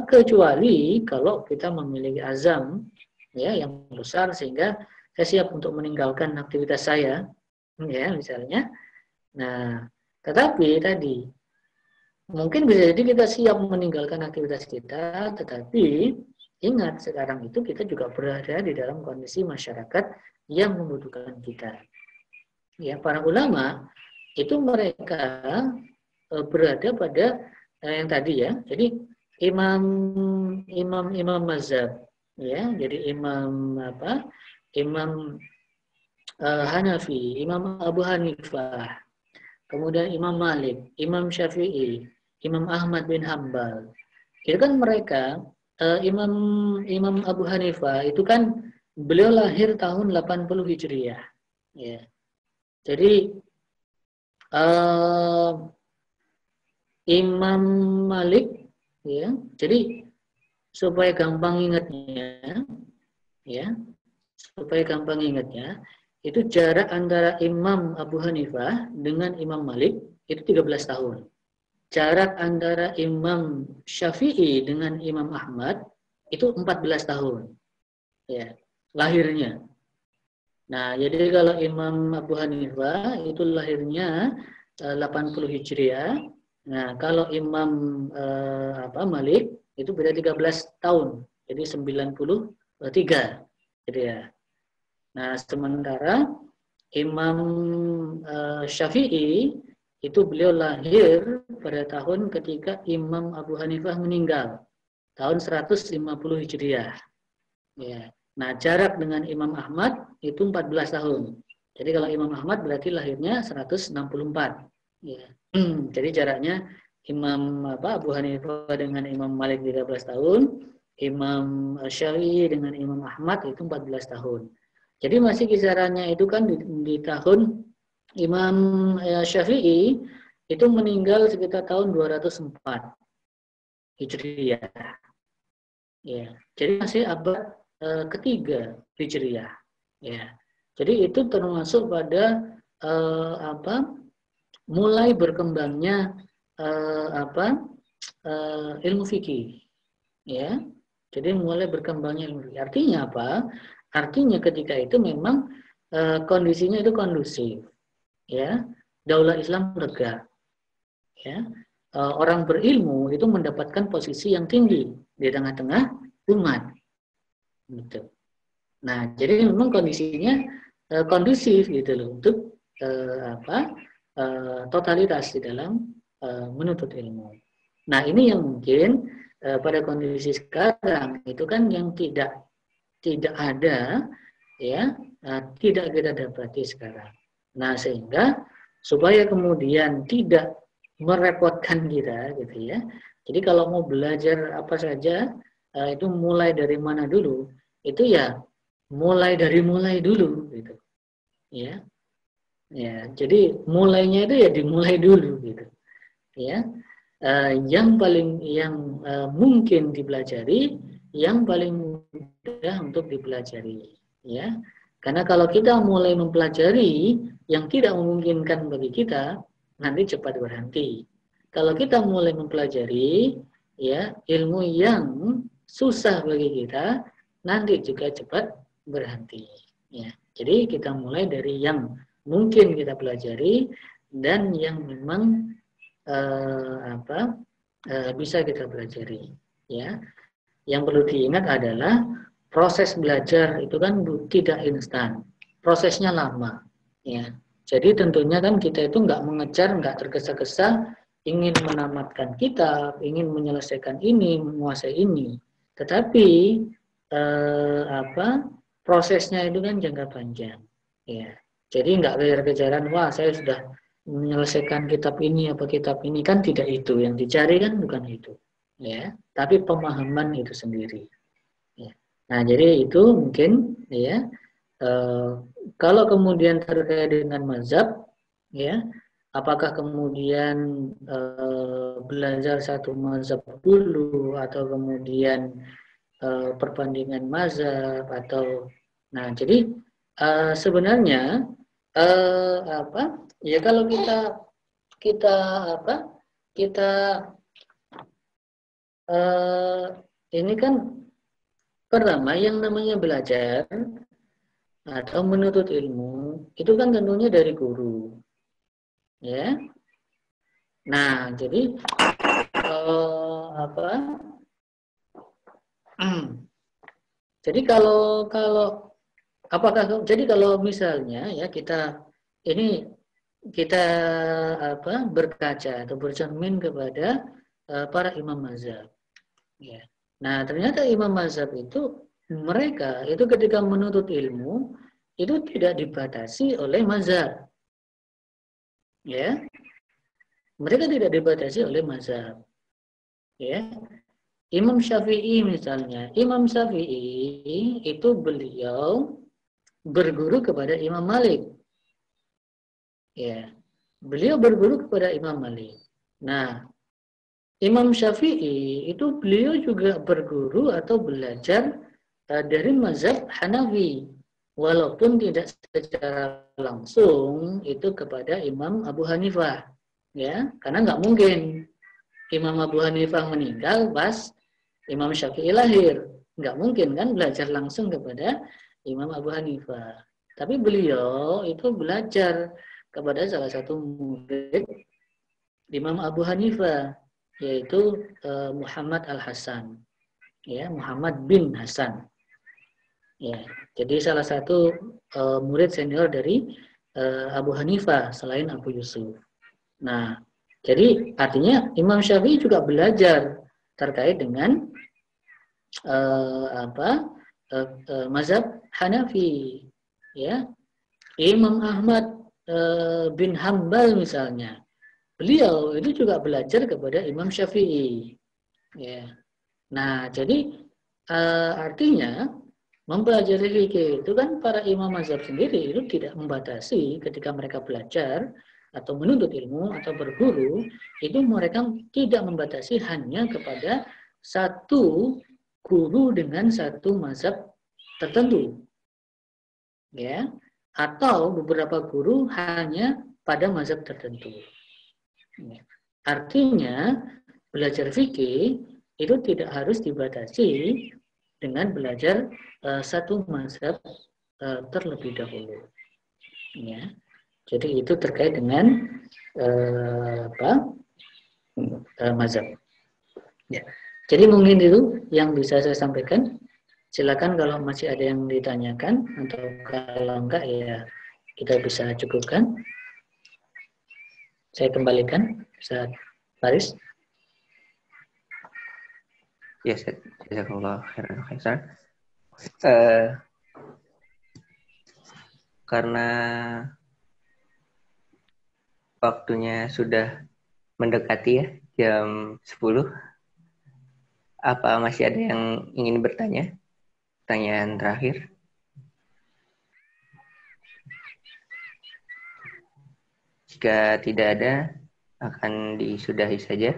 kecuali kalau kita memiliki azam ya yang besar sehingga saya siap untuk meninggalkan aktivitas saya, ya misalnya. Nah, tetapi tadi mungkin bisa jadi kita siap meninggalkan aktivitas kita, tetapi ingat sekarang itu kita juga berada di dalam kondisi masyarakat yang membutuhkan kita. Ya, para ulama itu mereka berada pada yang tadi ya. Jadi imam mazhab ya. Jadi imam Hanafi, Imam Abu Hanifah, kemudian Imam Malik, Imam Syafi'i, Imam Ahmad bin Hambal. Itu kan mereka Imam Abu Hanifah itu kan beliau lahir tahun 80 Hijriah. Ya. Jadi Imam Malik ya. Jadi supaya gampang ingatnya ya. Supaya gampang ingatnya itu jarak antara Imam Abu Hanifah dengan Imam Malik itu 13 tahun. Jarak antara Imam Syafi'i dengan Imam Ahmad itu 14 tahun. Ya, lahirnya. Nah, jadi kalau Imam Abu Hanifah itu lahirnya 80 Hijriah. Nah, kalau Imam Malik itu beda 13 tahun. Jadi 93. Jadi ya. Nah, sementara Imam Syafi'i itu beliau lahir pada tahun ketika Imam Abu Hanifah meninggal. Tahun 150 Hijriah. Ya. Nah, jarak dengan Imam Ahmad itu 14 tahun. Jadi kalau Imam Ahmad berarti lahirnya 164. Ya. Jadi jaraknya Imam Abu Hanifah dengan Imam Malik 13 tahun. Imam Syafi'i dengan Imam Ahmad itu 14 tahun. Jadi masih kisarannya itu kan di tahun Imam Syafi'i itu meninggal sekitar tahun 204 Hijriah. Ya, jadi masih abad ketiga Hijriah. Ya, jadi itu termasuk pada mulai berkembangnya ilmu fikih. Ya, jadi mulai berkembangnya ilmu fikih. Artinya apa? Artinya ketika itu memang kondisinya itu kondusif. Ya, daulah Islam tegak. Ya, orang berilmu itu mendapatkan posisi yang tinggi di tengah-tengah umat. Gitu. Nah, jadi memang kondisinya kondusif gitu loh untuk totalitas di dalam menuntut ilmu. Nah, ini yang mungkin pada kondisi sekarang itu kan yang tidak ada, ya, tidak kita dapati sekarang. Nah, sehingga supaya kemudian tidak merepotkan kita, gitu ya. Jadi kalau mau belajar apa saja, itu mulai dari mana dulu, itu ya mulai dulu, gitu. Ya, ya. Jadi mulainya itu ya dimulai dulu, gitu. Ya, yang mungkin dipelajari, yang paling mudah untuk dipelajari. Ya, karena kalau kita mulai mempelajari yang tidak memungkinkan bagi kita, nanti cepat berhenti. Kalau kita mulai mempelajari ya ilmu yang susah bagi kita, nanti juga cepat berhenti. Ya, jadi kita mulai dari yang mungkin kita pelajari dan yang memang bisa kita pelajari. Ya, yang perlu diingat adalah proses belajar itu kan tidak instan, prosesnya lama. Ya, jadi tentunya kan kita itu nggak mengejar, nggak tergesa-gesa ingin menamatkan kitab, ingin menyelesaikan ini, menguasai ini. Tetapi prosesnya itu kan jangka panjang. Ya, jadi nggak kejar-kejaran, wah saya sudah menyelesaikan kitab ini apa kitab ini, kan tidak itu yang dicari, kan bukan itu. Ya, tapi pemahaman itu sendiri. Ya. Nah, jadi itu mungkin ya. Kalau kemudian terkait dengan mazhab, ya, apakah kemudian belajar satu mazhab dulu atau kemudian perbandingan mazhab atau, nah, jadi sebenarnya ya kalau kita ini kan pertama yang namanya belajar atau menuntut ilmu itu kan tentunya dari guru, ya. Nah, jadi jadi kalau misalnya ya kita berkaca atau bercermin kepada para imam mazhab, ya. Nah, ternyata imam mazhab itu mereka itu ketika menuntut ilmu itu tidak dibatasi oleh mazhab, ya. Mereka tidak dibatasi oleh mazhab, ya. Imam Syafi'i misalnya, Imam Syafi'i itu beliau berguru kepada Imam Malik, ya. Beliau berguru kepada Imam Malik. Nah, Imam Syafi'i itu beliau juga berguru atau belajar dari mazhab Hanafi, walaupun tidak secara langsung itu kepada Imam Abu Hanifah, ya, karena nggak mungkin Imam Abu Hanifah meninggal pas Imam Syafi'i lahir, nggak mungkin kan belajar langsung kepada Imam Abu Hanifah. Tapi beliau itu belajar kepada salah satu murid Imam Abu Hanifah, yaitu Muhammad Al-Hasan, ya, Muhammad bin Hasan. Ya, jadi salah satu murid senior dari Abu Hanifah selain Abu Yusuf. Nah, jadi artinya Imam Syafi'i juga belajar terkait dengan mazhab Hanafi, ya. Imam Ahmad bin Hambal misalnya, beliau itu juga belajar kepada Imam Syafi'i, ya. Nah, jadi Artinya mempelajari fikih itu kan para imam mazhab sendiri itu tidak membatasi ketika mereka belajar atau menuntut ilmu atau berguru, itu mereka tidak membatasi hanya kepada satu guru dengan satu mazhab tertentu, ya, atau beberapa guru hanya pada mazhab tertentu. Artinya belajar fikih itu tidak harus dibatasi dengan belajar satu mazhab terlebih dahulu, ya. Jadi itu terkait dengan mazhab. Ya. Jadi mungkin itu yang bisa saya sampaikan. Silakan kalau masih ada yang ditanyakan, atau kalau enggak ya kita bisa cukupkan. Saya kembalikan saat Faris. Ya, jazakallah khairan. Karena waktunya sudah mendekati ya, jam 10. Apa masih ada yang ingin bertanya? Pertanyaan terakhir. Jika tidak ada, akan disudahi saja.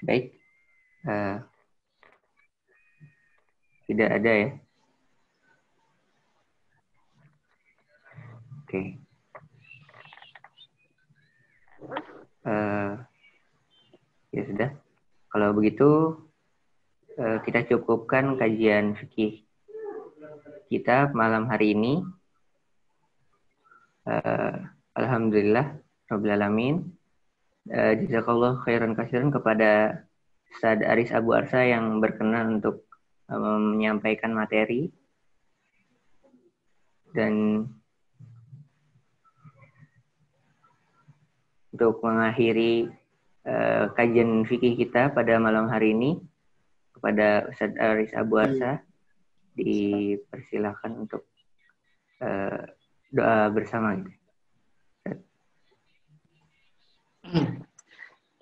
Baik. Tidak ada ya. Oke. Ya sudah. Kalau begitu kita cukupkan kajian fikih kita malam hari ini. Alhamdulillah Rabbil Alamin. Jazakallah khairan katsiran kepada Ustaz Aris Abu Arsa yang berkenan untuk menyampaikan materi. Dan untuk mengakhiri kajian fikih kita pada malam hari ini, kepada Ustaz Aris Abu Arsa dipersilakan untuk doa bersama.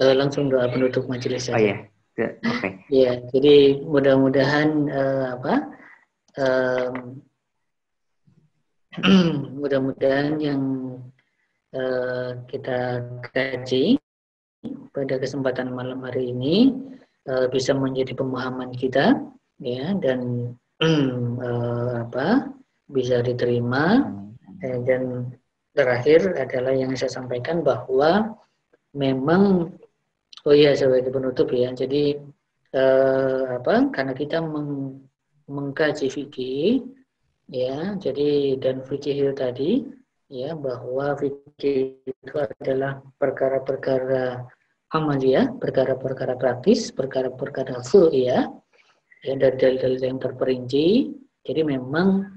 Langsung doa penutup majelis saja. Oh ya, oke. Ya, jadi mudah-mudahan mudah-mudahan yang kita kaji pada kesempatan malam hari ini bisa menjadi pemahaman kita, ya, dan bisa diterima. Dan terakhir adalah yang saya sampaikan bahwa memang, sebagai penutup ya, jadi karena kita mengkaji fikih, ya, jadi dan fikih tadi, ya, bahwa fikih itu adalah perkara-perkara amaliyah, perkara-perkara praktis, perkara-perkara fu'iyah, ya, dari dalil-dalil yang terperinci. Jadi memang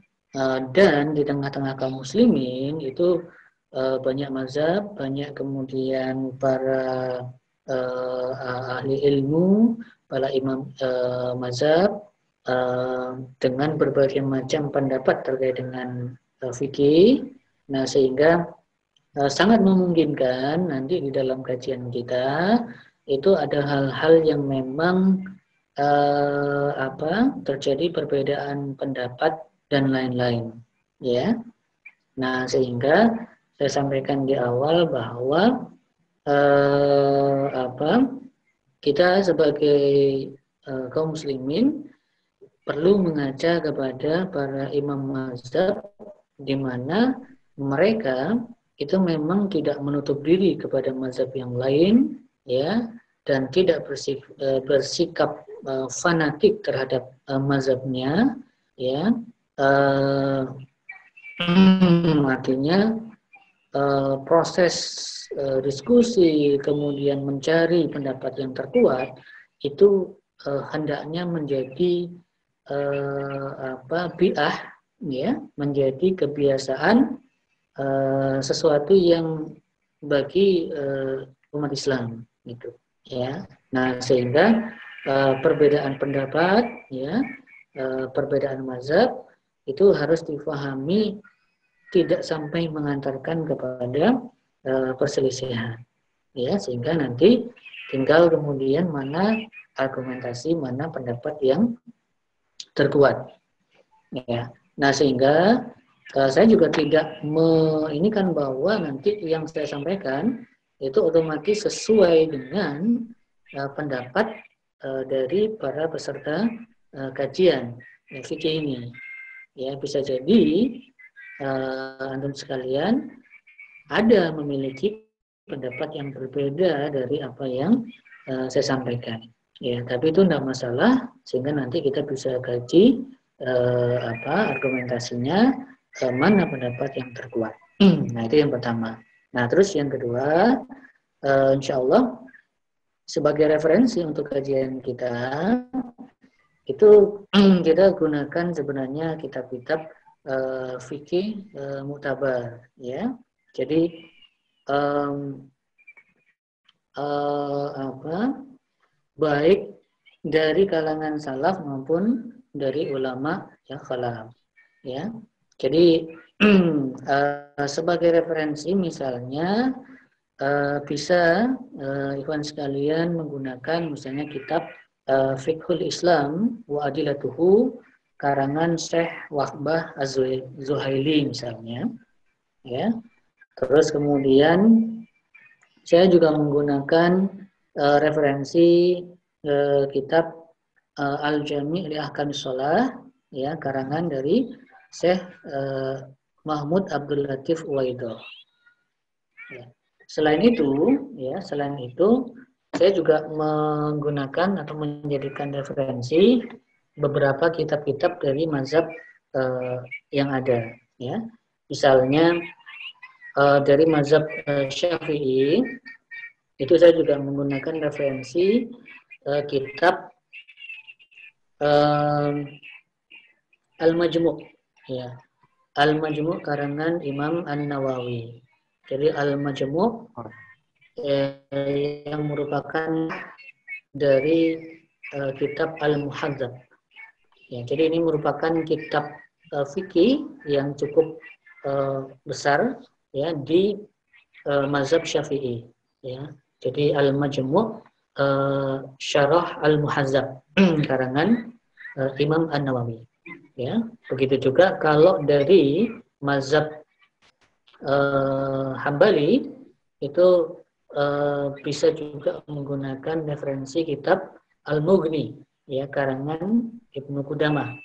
dan di tengah-tengah kaum muslimin itu banyak mazhab, banyak kemudian para ahli ilmu, para imam mazhab dengan berbagai macam pendapat terkait dengan fikih. Nah, sehingga sangat memungkinkan nanti di dalam kajian kita itu ada hal-hal yang memang terjadi perbedaan pendapat dan lain-lain, ya. Nah, sehingga saya sampaikan di awal bahwa kita sebagai kaum muslimin perlu mengajak kepada para imam mazhab, di mana mereka itu memang tidak menutup diri kepada mazhab yang lain, ya, dan tidak bersikap fanatik terhadap mazhabnya, ya. Artinya proses diskusi kemudian mencari pendapat yang terkuat itu hendaknya menjadi bid'ah, ya, menjadi kebiasaan, sesuatu yang bagi umat Islam, gitu, ya. Nah, sehingga perbedaan pendapat, ya, perbedaan mazhab itu harus difahami tidak sampai mengantarkan kepada perselisihan, ya, sehingga nanti tinggal kemudian mana argumentasi, mana pendapat yang terkuat, ya. Nah, sehingga saya juga tidak ini kan bahwa nanti yang saya sampaikan itu otomatis sesuai dengan pendapat dari para peserta kajian fikih ini. Ya, bisa jadi antum sekalian ada memiliki pendapat yang berbeda dari apa yang saya sampaikan. Ya, tapi itu tidak masalah, sehingga nanti kita bisa kaji argumentasinya, mana pendapat yang terkuat. Nah, itu yang pertama. Nah, terus yang kedua, insya Allah sebagai referensi untuk kajian kita, itu kita gunakan sebenarnya kitab-kitab fikih muktabar, ya. Jadi baik dari kalangan salaf maupun dari ulama yang khalaf, ya. Jadi sebagai referensi misalnya bisa ikhwan sekalian menggunakan misalnya kitab Fiqhul Islam wa Adilatuhu karangan Syekh Wahbah Az-Zuhaili misalnya, ya. Terus kemudian saya juga menggunakan referensi kitab Al-Jami' li Ahkamis Shalah, ya, karangan dari Syekh Mahmud Abdul Latif Uwaidah. Ya. Selain itu, saya juga menggunakan atau menjadikan referensi beberapa kitab-kitab dari mazhab yang ada, ya. Misalnya dari mazhab Syafi'i, itu saya juga menggunakan referensi kitab Al-Majmu', ya. Al-Majmu' karangan Imam An-Nawawi. Jadi Al-Majmu' yang merupakan dari kitab Al-Muhadzab. Ya, jadi ini merupakan kitab fikih yang cukup besar, ya, di mazhab Syafi'i, ya. Jadi Al-Majmu' Syarah Al-Muhadzab karangan Imam An-Nawawi, ya. Begitu juga kalau dari mazhab Hambali itu bisa juga menggunakan referensi kitab Al-Mughni, ya, karangan Ibnu Qudamah.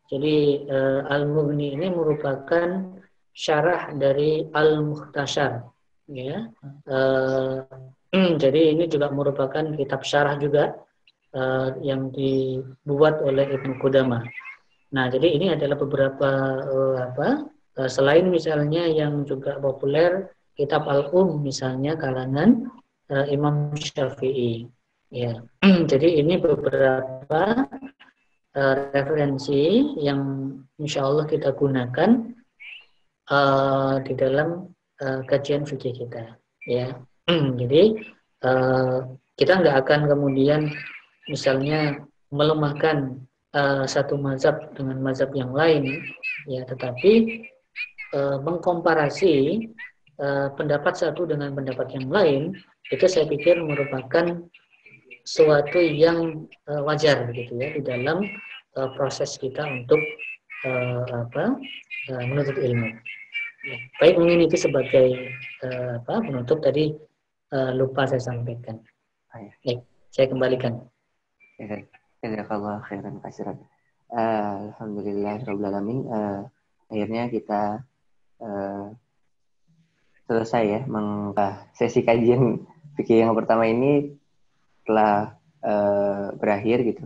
Jadi Al-Mughni ini merupakan syarah dari Al-Mukhtasar, ya. Jadi ini juga merupakan kitab syarah juga yang dibuat oleh Ibnu Qudamah. Nah, jadi ini adalah beberapa selain misalnya yang juga populer kitab Al-Um misalnya kalangan Imam Syafi'i, ya. Jadi ini beberapa referensi yang insya Allah kita gunakan di dalam kajian fikih kita, ya. Jadi kita nggak akan kemudian misalnya melemahkan satu mazhab dengan mazhab yang lain, ya, tetapi mengkomparasi pendapat satu dengan pendapat yang lain, itu saya pikir merupakan suatu yang wajar, begitu, ya, di dalam proses kita untuk menuntut ilmu. Ya, baik, mungkin itu sebagai penutup tadi lupa saya sampaikan. Baik, saya kembalikan. Jazakallahu khairan katsiran. Alhamdulillahirabbil alamin. Akhirnya kita selesai, ya, sesi kajian fikih yang pertama ini telah berakhir, gitu.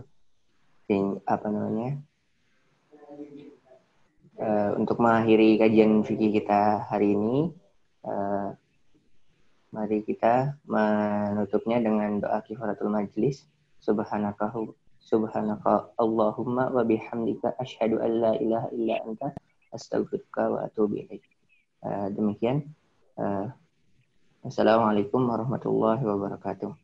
Untuk mengakhiri kajian fikih kita hari ini, mari kita menutupnya dengan doa kifaratul majlis. Subhanaka Allahumma wa bihamdika asyhadu an la ilaha illa anta astaghfiruka wa atubu ilaik. Demikian. Assalamualaikum warahmatullahi wabarakatuh.